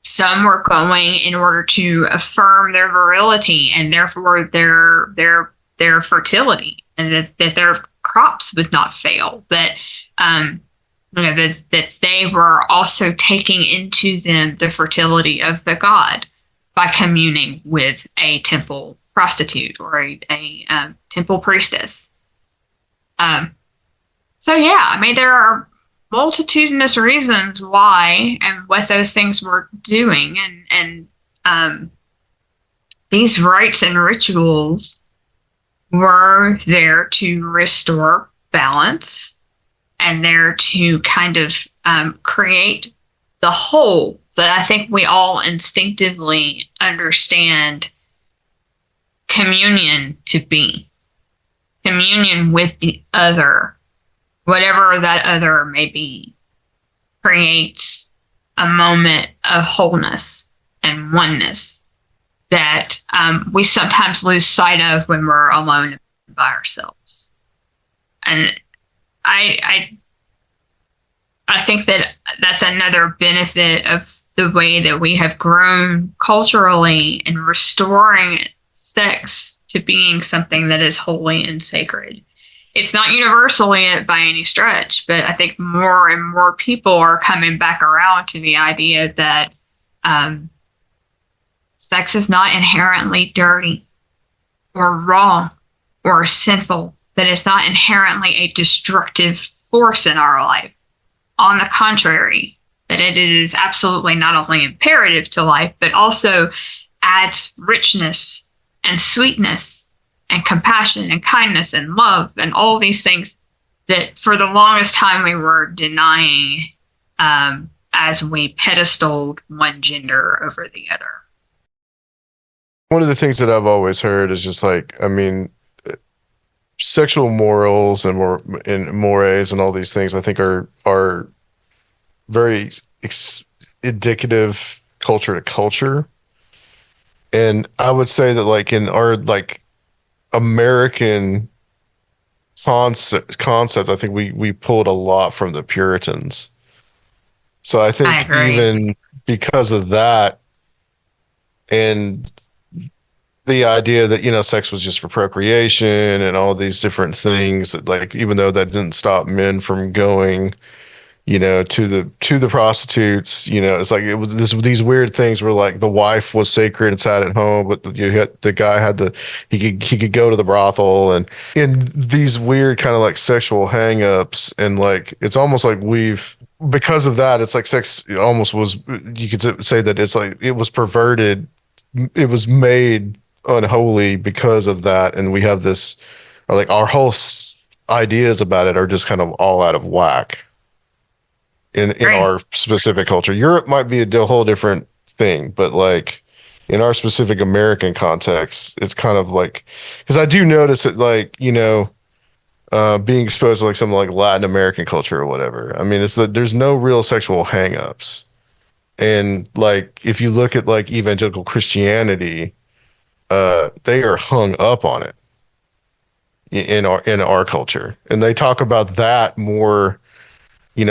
Some were going in order to affirm their virility and therefore their fertility, and that their crops would not fail. That that they were also taking into them the fertility of the god by communing with a temple prostitute or a temple priestess. So yeah, I mean, there are multitudinous reasons why and what those things were doing, and these rites and rituals were there to restore balance and there to kind of create the whole that I think we all instinctively understand communion to be. Communion with the other, whatever that other may be, creates a moment of wholeness and oneness that we sometimes lose sight of when we're alone by ourselves. And I think that that's another benefit of the way that we have grown culturally in restoring sex to being something that is holy and sacred. It's not universally by any stretch, but I think more and more people are coming back around to the idea that sex is not inherently dirty or wrong or sinful, that it's not inherently a destructive force in our life. On the contrary, that it is absolutely not only imperative to life, but also adds richness and sweetness and compassion and kindness and love and all these things that for the longest time we were denying as we pedestaled one gender over the other. One of the things that I've always heard is just like, I mean, sexual morals and mores and all these things I think are very indicative culture to culture. And I would say that like in our like American concept, I think we pulled a lot from the Puritans. So I think even because of that, and the idea that, sex was just for procreation and all these different things that, like, even though that didn't stop men from going, to the prostitutes, it's like it was these weird things where, like, the wife was sacred and sat at home, but the guy he could go to the brothel, and in these weird kind of like sexual hang-ups, and like it's almost like because of that, it's like sex almost was, you could say that it's like it was perverted, it was made unholy because of that, and we have this, or like our whole ideas about it are just kind of all out of whack in Right. our specific culture. Europe might be a whole different thing, but like in our specific American context, it's kind of like, because I do notice that, like, being exposed to like some like Latin American culture or whatever. I mean, it's that there's no real sexual hangups. And like if you look at like evangelical Christianity, they are hung up on it in our culture, and they talk about that more.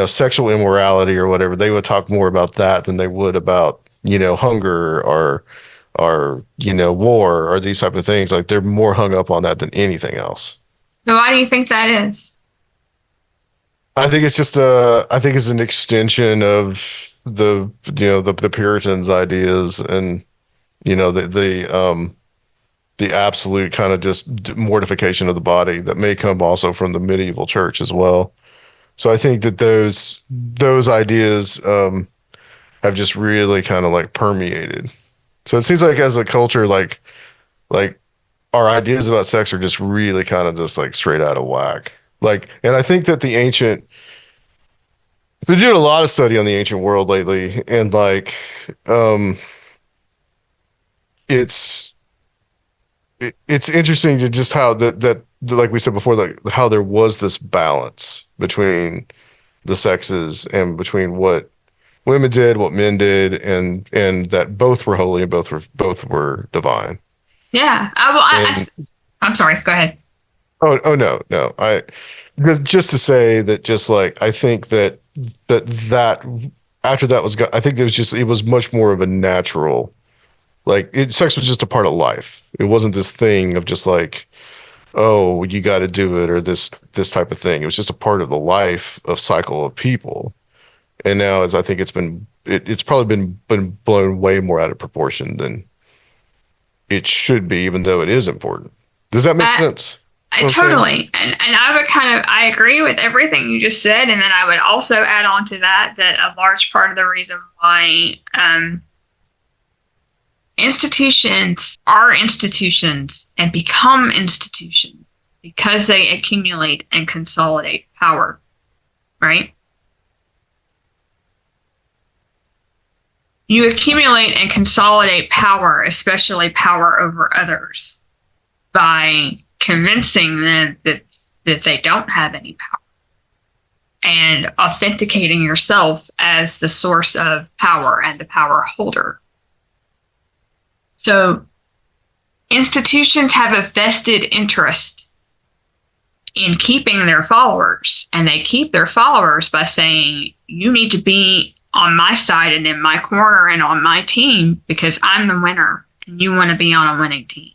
Sexual immorality or whatever. They would talk more about that than they would about hunger or war or these type of things. Like they're more hung up on that than anything else. So why do you think that is? I think it's just I think it's an extension of the Puritans' ideas, and the absolute kind of just mortification of the body that may come also from the medieval church as well. So I think that those ideas have just really kind of like permeated. So it seems like as a culture, like our ideas about sex are just really kind of just like straight out of whack. Like, and I think that been doing a lot of study on the ancient world lately, and like um, it's it's interesting to just how that like we said before, like how there was this balance between the sexes and between what women did, what men did, and that both were holy and both were divine. Yeah. And I'm sorry. Go ahead. oh no, I just to say that, just like I think that after that was I think it was much more of a natural, like sex was just a part of life. It wasn't this thing of just like, oh, you got to do it, or this type of thing. It was just a part of the life of cycle of people. And now, as I think it's probably been blown way more out of proportion than it should be, even though it is important. Does that make sense? Totally. And I agree with everything you just said. And then I would also add on to that a large part of the reason why institutions are institutions and become institutions because they accumulate and consolidate power, right? You accumulate and consolidate power, especially power over others, by convincing them that they don't have any power and authenticating yourself as the source of power and the power holder. So institutions have a vested interest in keeping their followers, and they keep their followers by saying, you need to be on my side and in my corner and on my team because I'm the winner and you want to be on a winning team.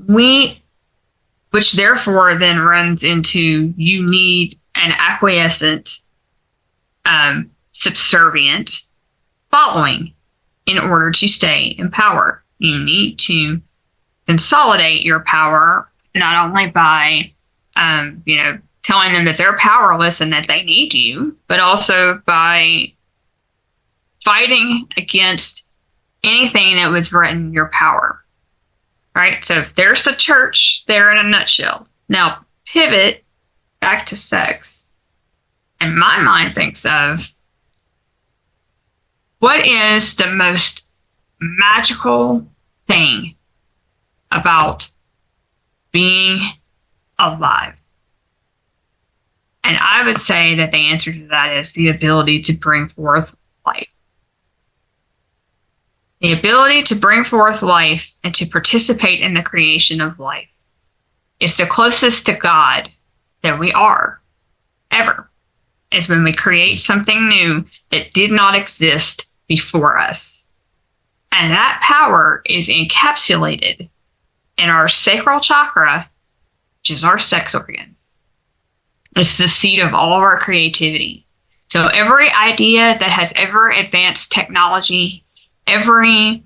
Which therefore then runs into, you need an acquiescent, subservient following in order to stay in power. You need to consolidate your power, not only by, telling them that they're powerless and that they need you, but also by fighting against anything that would threaten your power. Right? So there's the church there in a nutshell. Now, pivot back to sex. And my mind thinks of, what is the most magical thing about being alive? And I would say that the answer to that is the ability to bring forth life. The ability to bring forth life and to participate in the creation of life is the closest to God that we are, ever. is when we create something new that did not exist before us. And that power is encapsulated in our sacral chakra, which is our sex organs. It's the seat of all of our creativity. So every idea that has ever advanced technology, every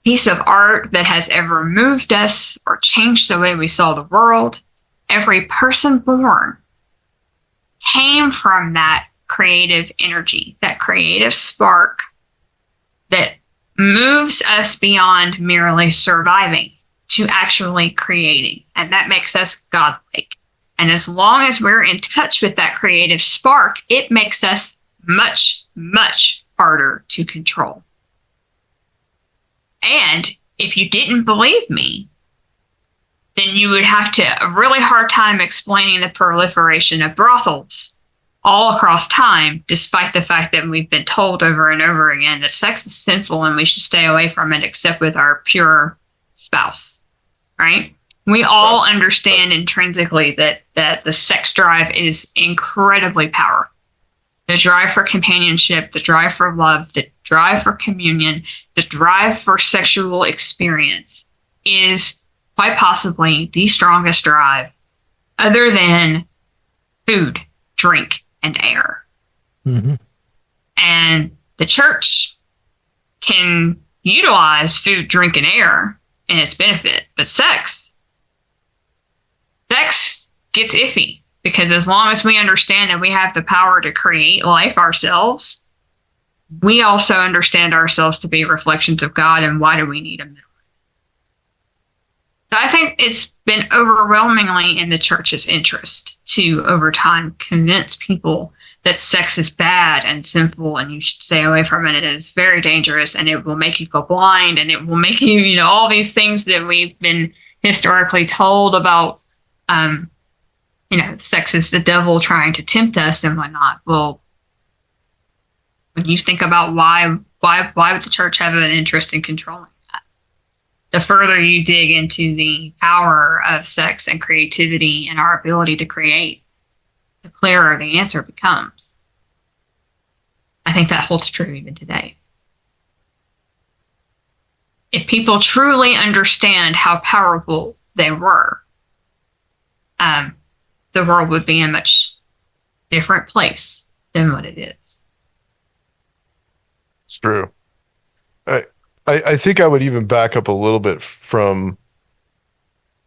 piece of art that has ever moved us or changed the way we saw the world, every person born came from that creative energy, that creative spark that moves us beyond merely surviving to actually creating. And that makes us godlike. And as long as we're in touch with that creative spark, it makes us much, much harder to control. And if you didn't believe me, then you would have a really hard time explaining the proliferation of brothels all across time, despite the fact that we've been told over and over again that sex is sinful and we should stay away from it except with our pure spouse, right? We all understand intrinsically that the sex drive is incredibly powerful. The drive for companionship, the drive for love, the drive for communion, the drive for sexual experience is quite possibly the strongest drive other than food, drink, and air. Mm-hmm. And the church can utilize food, drink, and air in its benefit, but sex gets iffy, because as long as we understand that we have the power to create life ourselves, we also understand ourselves to be reflections of God, and why do we need a middle? So I think it's been overwhelmingly in the church's interest to, over time, convince people that sex is bad and sinful and you should stay away from it. It is very dangerous and it will make you go blind and it will make you, all these things that we've been historically told about, sex is the devil trying to tempt us and whatnot. Well, when you think about why would the church have an interest in controlling that? The further you dig into the power of sex and creativity and our ability to create, the clearer the answer becomes. I think that holds true even today. If people truly understand how powerful they were, the world would be a much different place than what it is. It's true. I think I would even back up a little bit from,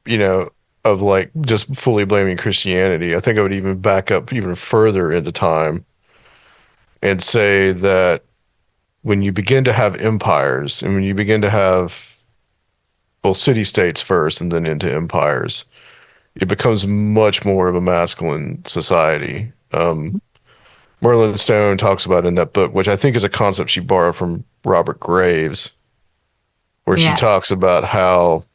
of like just fully blaming Christianity. I think I would even back up even further into time and say that when you begin to have empires and when you begin to have, well, city-states first and then into empires, it becomes much more of a masculine society. Merlin Stone talks about in that book, which I think is a concept she borrowed from Robert Graves, where she talks about how,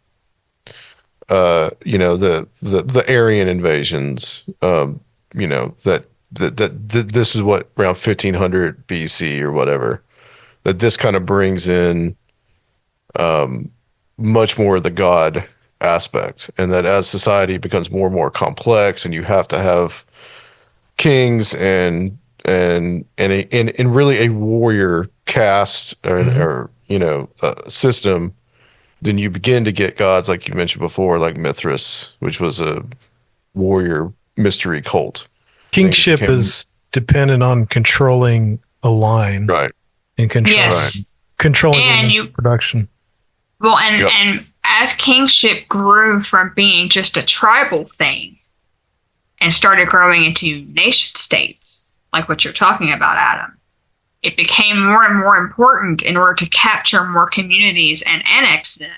the Aryan invasions, that this is what around 1500 BC or whatever, that this kind of brings in much more of the God aspect, and that as society becomes more and more complex, and you have to have kings and really a warrior caste or system, then you begin to get gods like you mentioned before, like Mithras, which was a warrior mystery cult. Kingship is dependent on controlling a line, right? And controlling women's production. Well, and as kingship grew from being just a tribal thing and started growing into nation states, like what you're talking about, Adam, it became more and more important in order to capture more communities and annex them,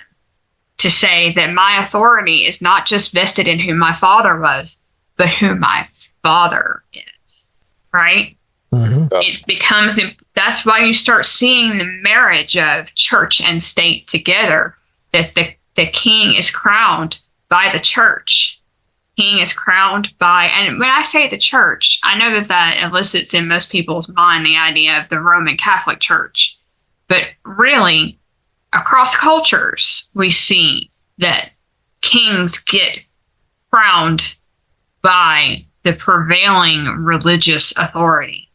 to say that my authority is not just vested in who my father was, but who my father is, right? Mm-hmm. It becomes, that's why you start seeing the marriage of church and state together, that the king is crowned by the church. King is crowned by, and when I say the church, I know that elicits in most people's mind the idea of the Roman Catholic Church. But really, across cultures, we see that kings get crowned by the prevailing religious authority,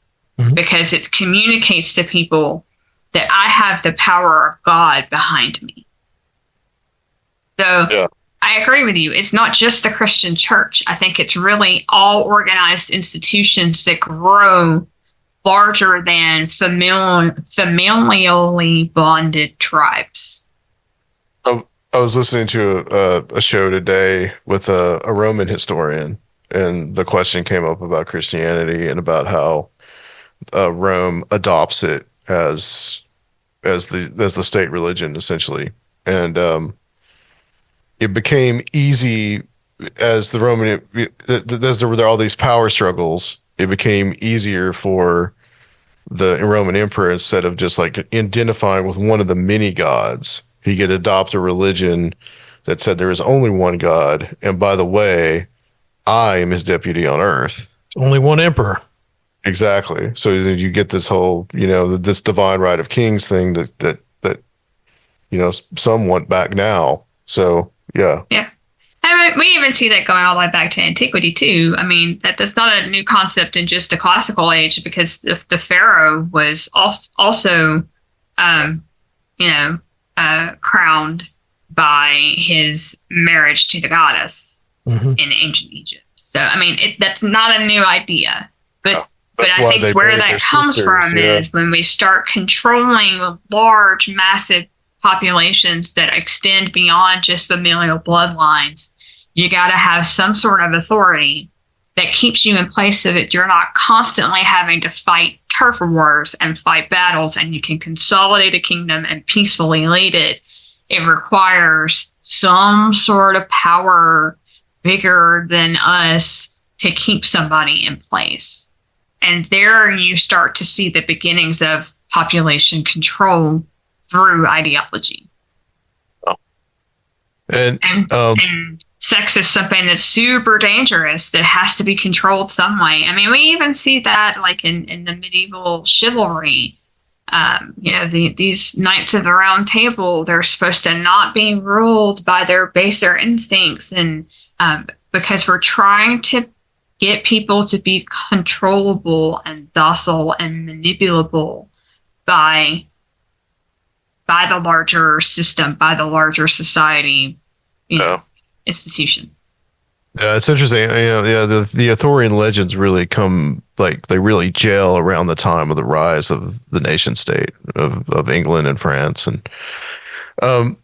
because it communicates to people that I have the power of God behind me. So Yeah. I agree with you. It's not just the Christian church. I think it's really all organized institutions that grow larger than familially bonded tribes. I was listening to a show today with a Roman historian, and the question came up about Christianity and about how Rome adopts it as the state religion, essentially, and it became easy as the Roman as there were all these power struggles. It became easier for the Roman emperor, instead of just like identifying with one of the many gods, he could adopt a religion that said there is only one God, and by the way, I am his deputy on earth. Only one emperor. Exactly. So you get this whole, this divine right of kings thing that some want back now. So yeah. Yeah. I mean, we even see that going all the way back to antiquity too. I mean, that's not a new concept in just the classical age, because the pharaoh was also, crowned by his marriage to the goddess in ancient Egypt. So, I mean, that's not a new idea, but I think where that comes from is when we start controlling large, massive populations that extend beyond just familial bloodlines. You got to have some sort of authority that keeps you in place so that you're not constantly having to fight turf wars and fight battles, and you can consolidate a kingdom and peacefully lead it. It requires some sort of power bigger than us to keep somebody in place. And there you start to see the beginnings of population control through ideology. Oh. And sex is something that's super dangerous that has to be controlled some way. I mean, we even see that like in the medieval chivalry. These knights of the round table, they're supposed to not be ruled by their baser instincts, and because we're trying to get people to be controllable and docile and manipulable by the larger system, by the larger society, institution. Yeah, it's interesting. The Arthurian legends really they really gel around the time of the rise of the nation state of England and France. And I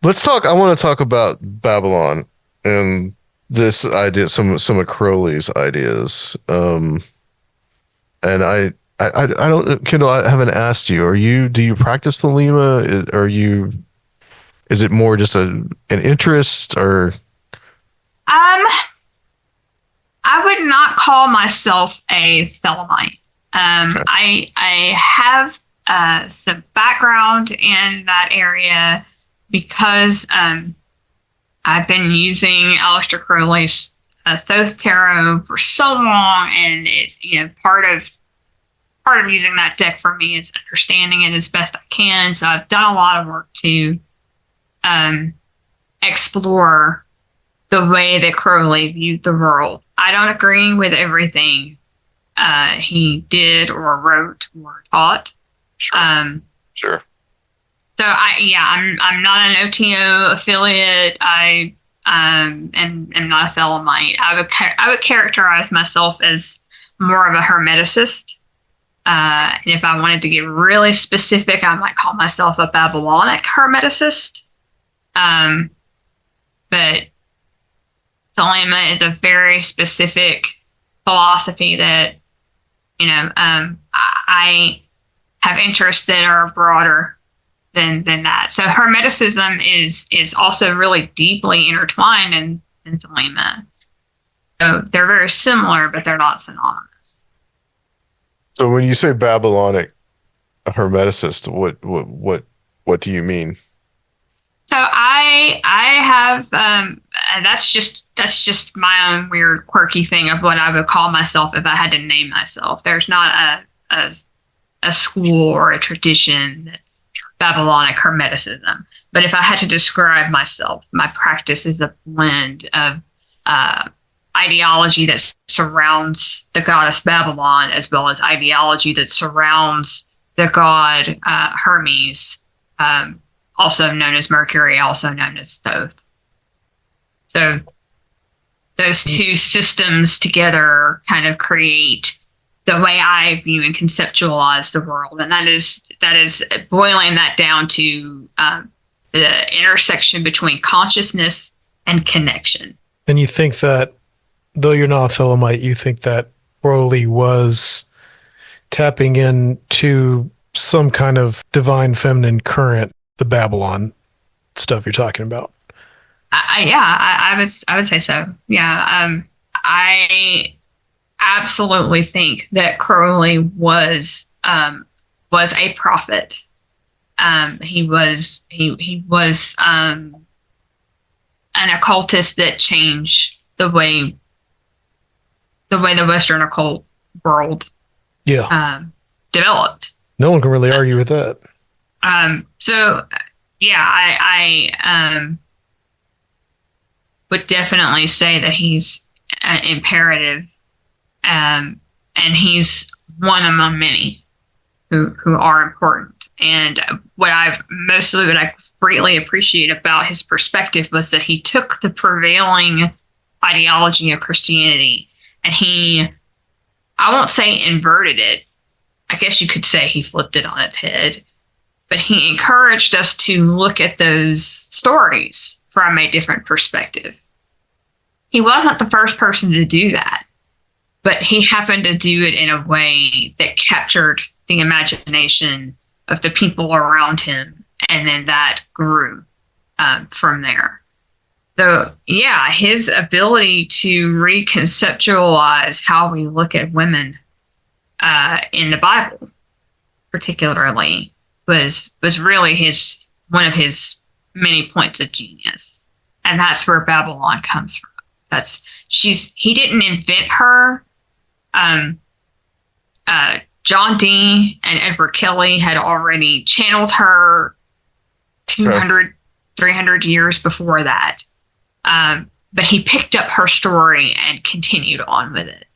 want to talk about Babalon and this idea, some of Crowley's ideas. And I don't, Kyndyll, I haven't asked you, do you practice the Lima? Is it more just an interest, or? I would not call myself a Thelemite. Okay. I have some background in that area because I've been using Aleister Crowley's Thoth Tarot for so long, and part of using that deck for me is understanding it as best I can. So I've done a lot of work to explore the way that Crowley viewed the world. I don't agree with everything he did or wrote or taught. Sure. Sure. So I'm not an OTO affiliate. I am not a Thelemite. I would characterize myself as more of a Hermeticist. And if I wanted to get really specific, I might call myself a Babylonic Hermeticist. But Thelema is a very specific philosophy that, I have interests that are broader than that. So Hermeticism is also really deeply intertwined in Thelema. So they're very similar, but they're not synonymous. So when you say Babylonic Hermeticist, what do you mean? So I have that's just my own weird quirky thing of what I would call myself if I had to name myself. There's not a school or a tradition that's Babylonic Hermeticism. But if I had to describe myself, my practice is a blend of ideology that surrounds the goddess Babylon, as well as ideology that surrounds the god Hermes, also known as Mercury, also known as Thoth. So those two systems together kind of create the way I view and conceptualize the world, and that is boiling that down to the intersection between consciousness and connection. And you think that, though you're not a Thelemite, you think that Crowley was tapping into some kind of divine feminine current, the Babalon stuff you're talking about. I would say so. Yeah. I absolutely think that Crowley was a prophet. He was an occultist that changed the way the Western occult world developed. No one can really argue with that. So yeah, I would definitely say that he's imperative, and he's one among many who are important. And what I greatly appreciate about his perspective was that he took the prevailing ideology of Christianity and I won't say inverted it. I guess you could say he flipped it on its head, but he encouraged us to look at those stories from a different perspective. He wasn't the first person to do that, but he happened to do it in a way that captured the imagination of the people around him, and then that grew from there. So, yeah, his ability to reconceptualize how we look at women in the Bible, particularly, was really one of his many points of genius, and that's where Babalon comes from. He didn't invent her. John Dee and Edward Kelly had already channeled her 200, 300 years before that. But he picked up her story and continued on with it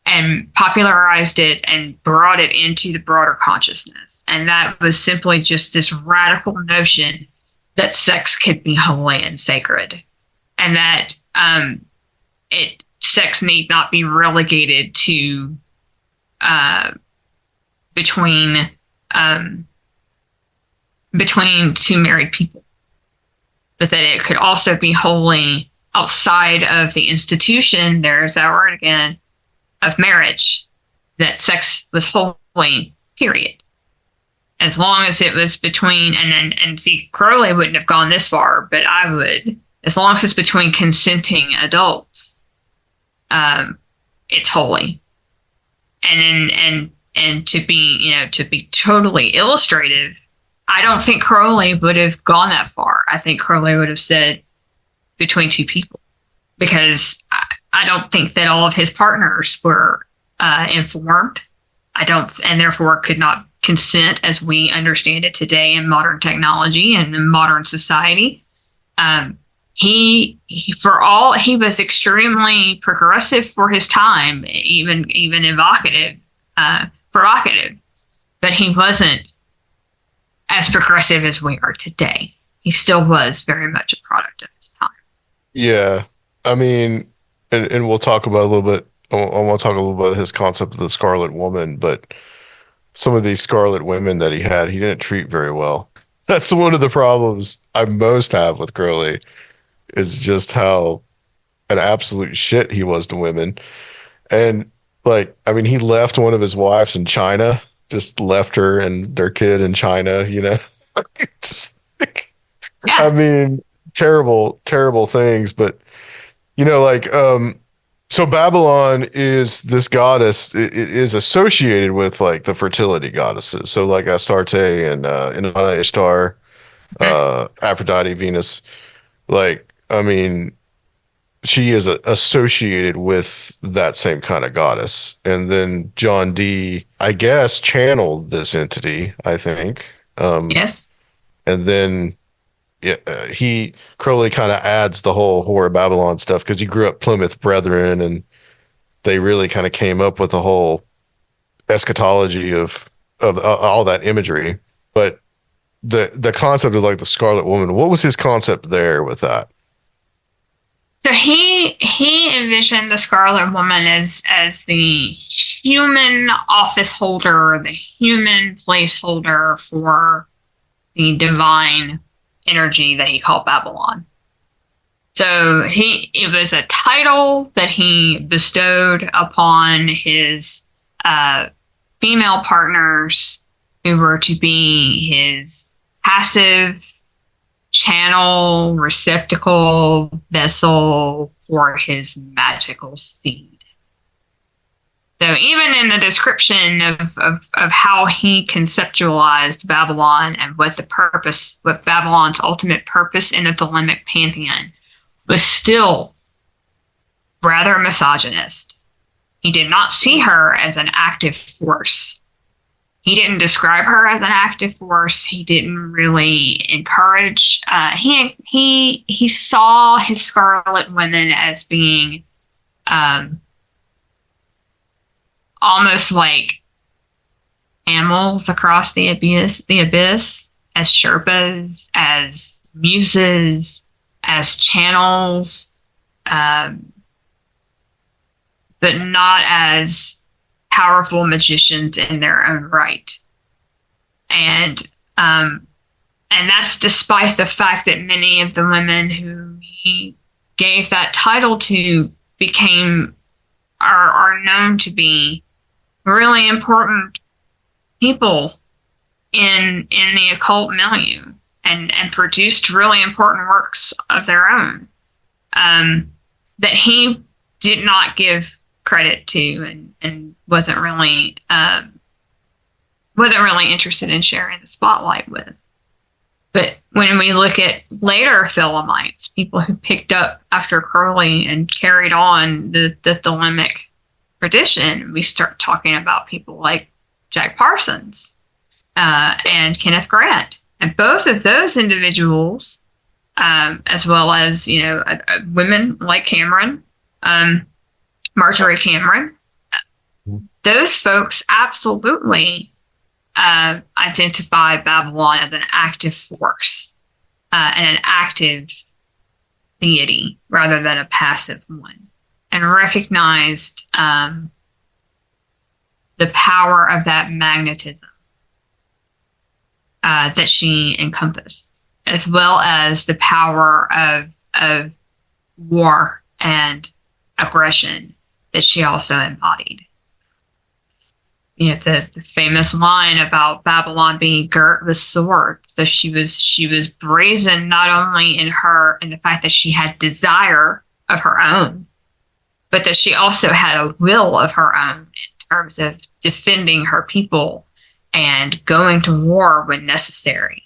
and popularized it and brought it into the broader consciousness. And that was simply just this radical notion that sex could be holy and sacred, and that sex need not be relegated to between two married people, but that it could also be holy outside of the institution, there's that word again, of marriage, that sex was holy, period. As long as it was between, and see, Crowley wouldn't have gone this far, but I would, as long as it's between consenting adults, it's holy. And to be totally illustrative, I don't think Crowley would have gone that far. I think Crowley would have said between two people, because I don't think that all of his partners were informed. And therefore could not consent as we understand it today in modern technology and in modern society. He was extremely progressive for his time, even provocative, but he wasn't as progressive as we are today. He still was very much a product of his time. Yeah. I mean, and we'll talk about a little bit. I want to talk a little bit about his concept of the Scarlet Woman, but some of these Scarlet Women that he didn't treat very well. That's one of the problems I most have with Crowley, is just how an absolute shit he was to women. And he left one of his wives in China, just left her and their kid in China, just, yeah. I mean, terrible, terrible things. But, so Babalon is this goddess. It is associated with the fertility goddesses. So Astarte and Inanna, Ishtar, Aphrodite, Venus. She is associated with that same kind of goddess. And then John Dee, I guess, channeled this entity, I think. Yes. And then Crowley kind of adds the whole Whore of Babylon stuff because he grew up Plymouth Brethren, and they really kind of came up with the whole eschatology of all that imagery. But the concept of like the Scarlet Woman, what was his concept there with that? So he envisioned the Scarlet Woman as the human office holder, the human placeholder for the divine energy that he called Babalon. So it was a title that he bestowed upon his female partners who were to be his passive channel, receptacle, vessel for his magical seed. So even in the description of how he conceptualized Babalon and what Babylon's ultimate purpose in the Thelemic pantheon was still rather misogynist. He did not see her as an active force. He didn't describe her as an active force. He didn't really encourage. He saw his Scarlet Women as being almost like animals across the abyss, as Sherpas, as muses, as channels, but not as powerful magicians in their own right. And that's despite the fact that many of the women who he gave that title to are known to be really important people in the occult milieu and produced really important works of their own that he did not give credit to and wasn't really interested in sharing the spotlight with. But when we look at later Thelemites, people who picked up after Crowley and carried on the Thelemic tradition, we start talking about people like Jack Parsons and Kenneth Grant. And both of those individuals, as well as, women like Cameron, Marjorie Cameron, those folks absolutely identify Babalon as an active force and an active deity rather than a passive one, and recognized the power of that magnetism that she encompassed, as well as the power of war and aggression that she also embodied. The famous line about Babalon being girt with swords. So she was brazen not only in the fact that she had desire of her own, but that she also had a will of her own in terms of defending her people and going to war when necessary.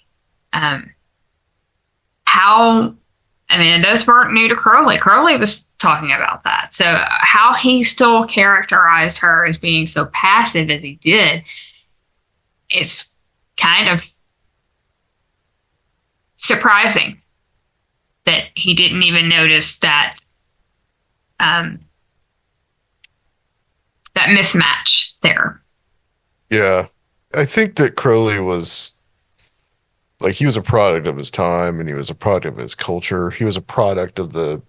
Those weren't new to Crowley. Crowley was talking about that. So how he still characterized her as being so passive as he did is kind of surprising that he didn't even notice that that mismatch there. Yeah. I think that Crowley was he was a product of his time, and he was a product of his culture. He was a product of the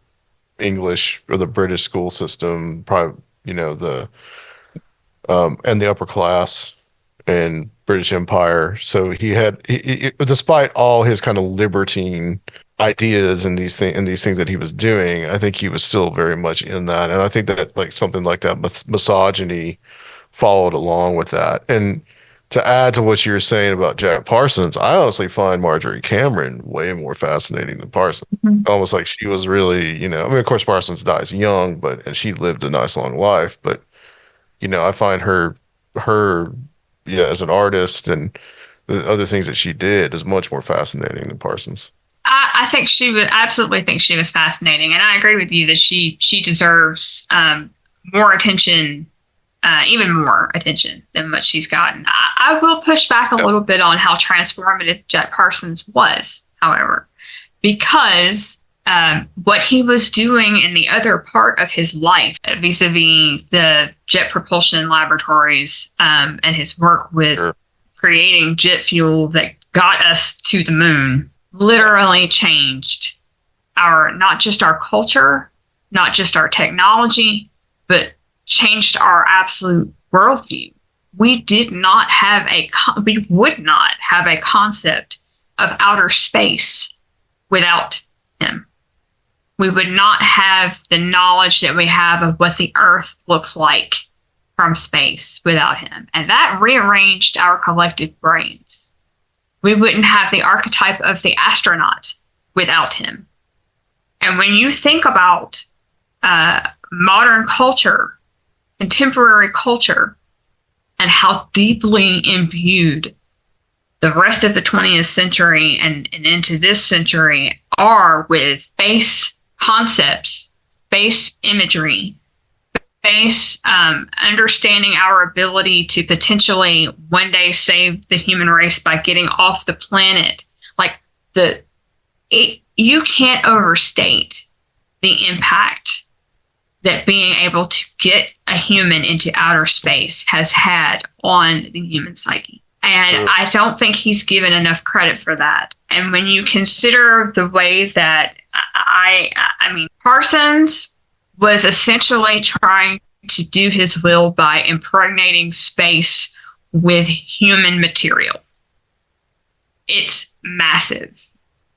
English or the British school system, probably, and the upper class and British Empire. So despite all his kind of libertine ideas and these things that he was doing, I think he was still very much in that. And I think that something like that misogyny followed along with that. And to add to what you were saying about Jack Parsons, I honestly find Marjorie Cameron way more fascinating than Parsons. Mm-hmm. Almost like she was really, of course Parsons dies young, and she lived a nice long life. But, I find her, as an artist and the other things that she did is much more fascinating than Parsons. I think she would absolutely think she was fascinating. And I agree with you that she deserves more attention. Even more attention than what she's gotten. I will push back a little bit on how transformative Jack Parsons was, however, because what he was doing in the other part of his life, vis-a-vis the jet propulsion laboratories, and his work with creating jet fuel that got us to the moon, literally changed not just our culture, not just our technology, but changed our absolute worldview. We would not have a concept of outer space without him. We would not have the knowledge that we have of what the Earth looks like from space without him. And that rearranged our collective brains. We wouldn't have the archetype of the astronaut without him. And when you think about modern culture, contemporary culture, and how deeply imbued the rest of the 20th century and into this century are with space concepts, space imagery, space understanding our ability to potentially one day save the human race by getting off the planet. You can't overstate the impact that being able to get a human into outer space has had on the human psyche. And I don't think he's given enough credit for that. And when you consider the way that, I mean, Parsons was essentially trying to do his will by impregnating space with human material. It's massive.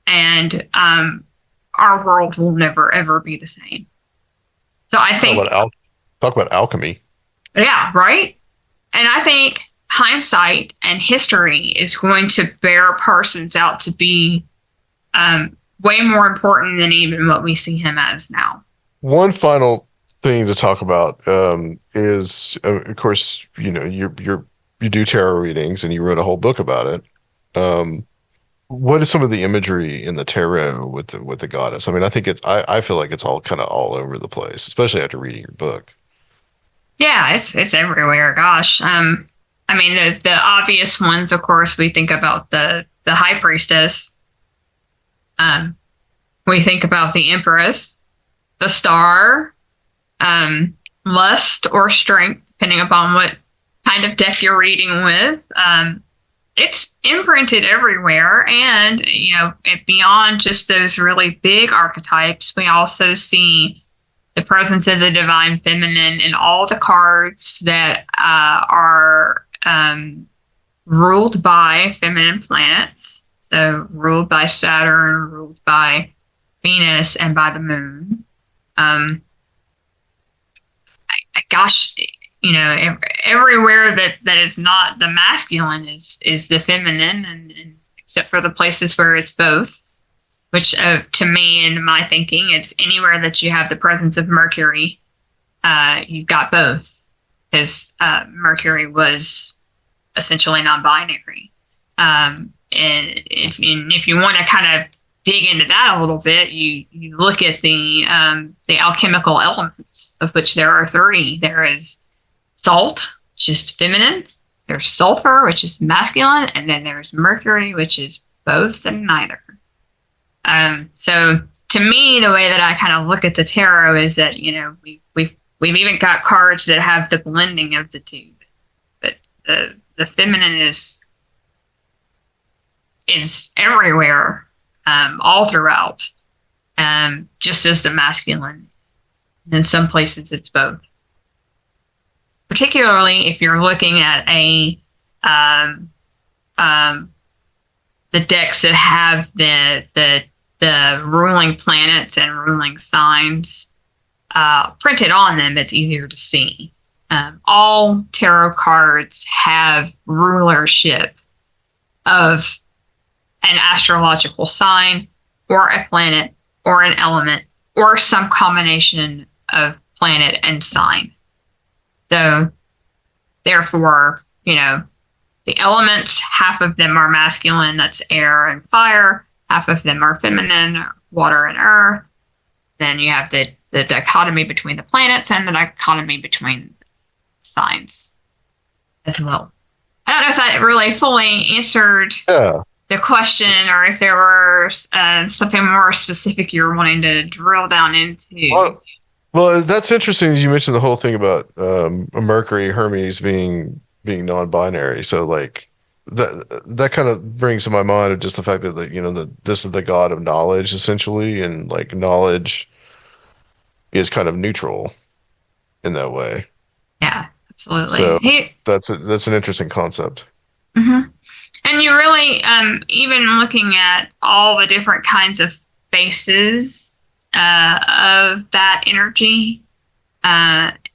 And our world will never, ever be the same. So I think... Talk about alchemy. Yeah, right? And I think hindsight and history is going to bear Parsons out to be way more important than even what we see him as now. One final thing to talk about is, of course, you do tarot readings and you wrote a whole book about it. What is some of the imagery in the tarot with the goddess? I mean, I feel like it's all kind of all over the place, especially after reading your book. Yeah, it's everywhere. Gosh. I mean, the obvious ones, of course, we think about the high priestess. We think about the empress, the star, lust or strength, depending upon what kind of deck you're reading with. It's imprinted everywhere. And, beyond just those really big archetypes, we also see the presence of the divine feminine in all the cards that are ruled by feminine planets. So ruled by Saturn, ruled by Venus, and by the moon. Everywhere that is not the masculine is the feminine, and except for the places where it's both, which to me, in my thinking, it's anywhere that you have the presence of Mercury, you've got both, because Mercury was essentially non-binary. And if you want to kind of dig into that a little bit, you look at the alchemical elements, of which there are three. There is salt, which is feminine. There's sulfur, which is masculine, and then there's mercury, which is both and neither. So to me, the way that I kind of look at the tarot is that we've even got cards that have the blending of the two, but the feminine is everywhere, all throughout, just as the masculine. In some places, it's both. Particularly if you're looking at the decks that have the ruling planets and ruling signs printed on them, it's easier to see. All tarot cards have rulership of an astrological sign or a planet or an element or some combination of planet and sign. So, therefore, the elements, half of them are masculine, that's air and fire. Half of them are feminine, water and earth. Then you have the dichotomy between the planets and the dichotomy between signs as well. I don't know if that really fully answered the question, or if there were something more specific you were wanting to drill down into. Well, that's interesting. As you mentioned the whole thing about Mercury, Hermes being non-binary. So like that kind of brings to my mind of just the fact that this is the god of knowledge essentially, and like knowledge is kind of neutral in that way. Yeah, absolutely. So that's an interesting concept. Mm-hmm. And you really, even looking at all the different kinds of faces of that energy,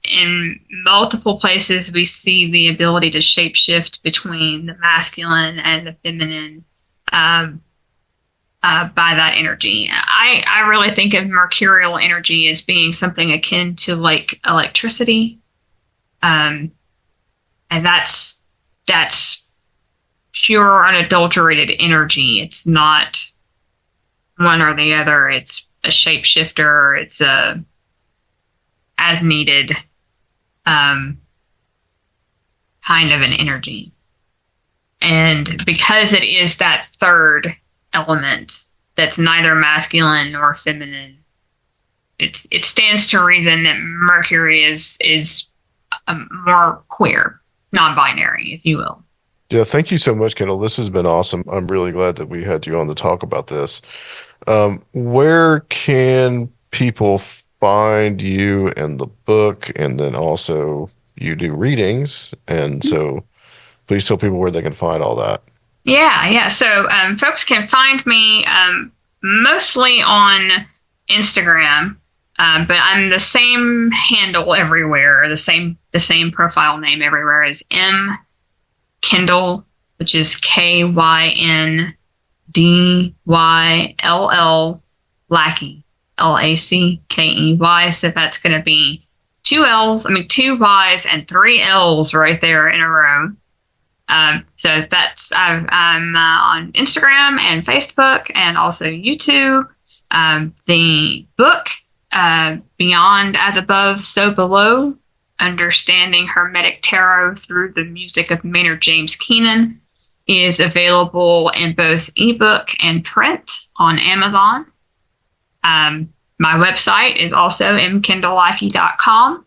in multiple places we see the ability to shapeshift between the masculine and the feminine by that energy. I really think of mercurial energy as being something akin to like electricity, and that's pure unadulterated energy. It's not one or the other. It's a shapeshifter. It's a as needed kind of an energy. And because it is that third element that's neither masculine nor feminine, it stands to reason that Mercury is more queer, non-binary, if you will. Yeah, thank you so much, Kyndyll. This has been awesome. I'm really glad that we had you on to talk about this. Where can people find you and the book, and then also you do readings, and so please tell people where they can find all that. Yeah. So folks can find me mostly on Instagram, but I'm the same handle everywhere, the same profile name everywhere as M Kyndyll, which is KYNDYLL Lackey, LACKEY. So that's going to be two Y's and three L's right there in a row. So that's I'm on Instagram and Facebook and also YouTube. The book, Beyond as Above, So Below, Understanding Hermetic Tarot Through the Music of Maynard James Keenan, is available in both ebook and print on Amazon. My website is also mkyndyllackey.com,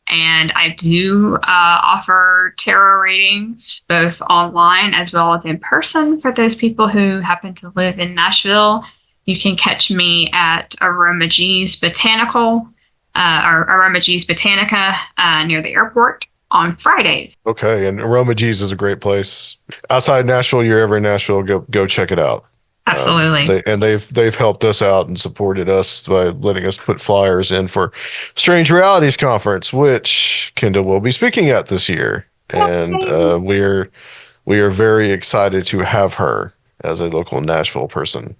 and I do offer tarot readings both online as well as in person for those people who happen to live in Nashville. You can catch me at Aroma G's Botanical or Aroma G's Botanica near the airport on Fridays. Okay, and Aroma G's is a great place. Outside Nashville, you're ever in Nashville, go check it out. Absolutely. They've helped us out and supported us by letting us put flyers in for Strange Realities Conference, which Kyndyll will be speaking at this year. And we are very excited to have her as a local Nashville person.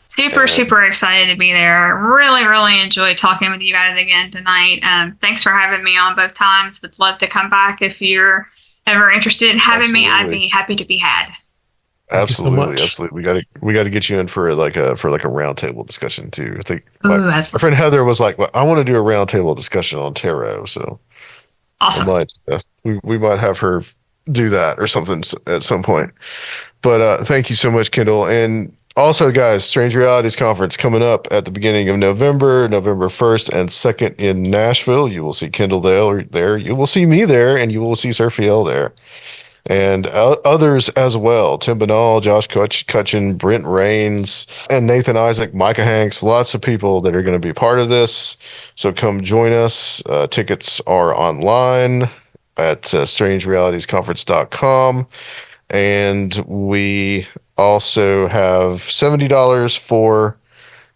Super excited to be there. Really enjoyed talking with you guys again tonight. Thanks for having me on both times. Would love to come back if you're ever interested in having me. I'd be happy to be had. Absolutely. We got to get you in for like a roundtable discussion too. I think my friend Heather was like, "Well, I want to do a roundtable discussion on tarot." So awesome. We might have her do that or something at some point. But thank you so much, Kyndyll. And also, guys, Strange Realities Conference coming up at the beginning of November 1st and 2nd in Nashville. You will see Kyndyll there. You will see me there, and you will see Surfiel there. And others as well. Tim Banal, Josh Cutchin, Brent Rains, and Nathan Isaac, Micah Hanks. Lots of people that are going to be part of this. So come join us. Tickets are online at strangerealitiesconference.com. And we also have $70 for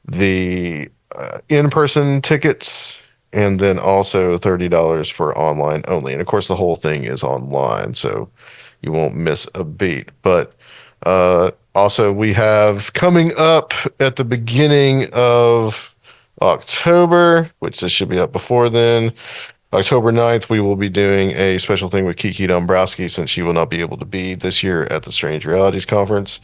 the in-person tickets, and then also $30 for online only. And of course, the whole thing is online, so you won't miss a beat. But also, we have coming up at the beginning of October, which this should be up before then, October 9th, we will be doing a special thing with Kiki Dombrowski since she will not be able to be this year at the Strange Realities Conference.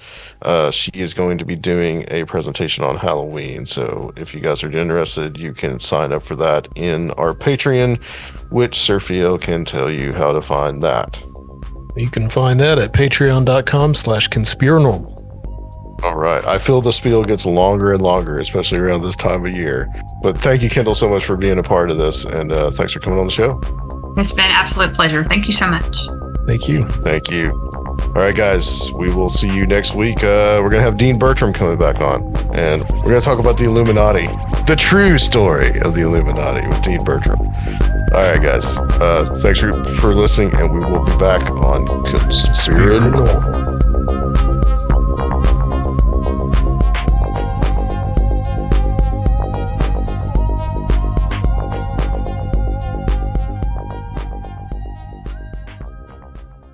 She is going to be doing a presentation on Halloween. So if you guys are interested, you can sign up for that in our Patreon, which Surfiel can tell you how to find that. You can find that at patreon.com/Conspirinormal. All right. I feel the spiel gets longer and longer, especially around this time of year. But thank you, Kyndyll, so much for being a part of this, and thanks for coming on the show. It's been an absolute pleasure. Thank you so much. Thank you. Thank you. All right, guys, we will see you next week. We're going to have Dean Bertram coming back on, and we're going to talk about the Illuminati, the true story of the Illuminati with Dean Bertram. All right, guys, thanks for listening, and we will be back on Conspirinormal.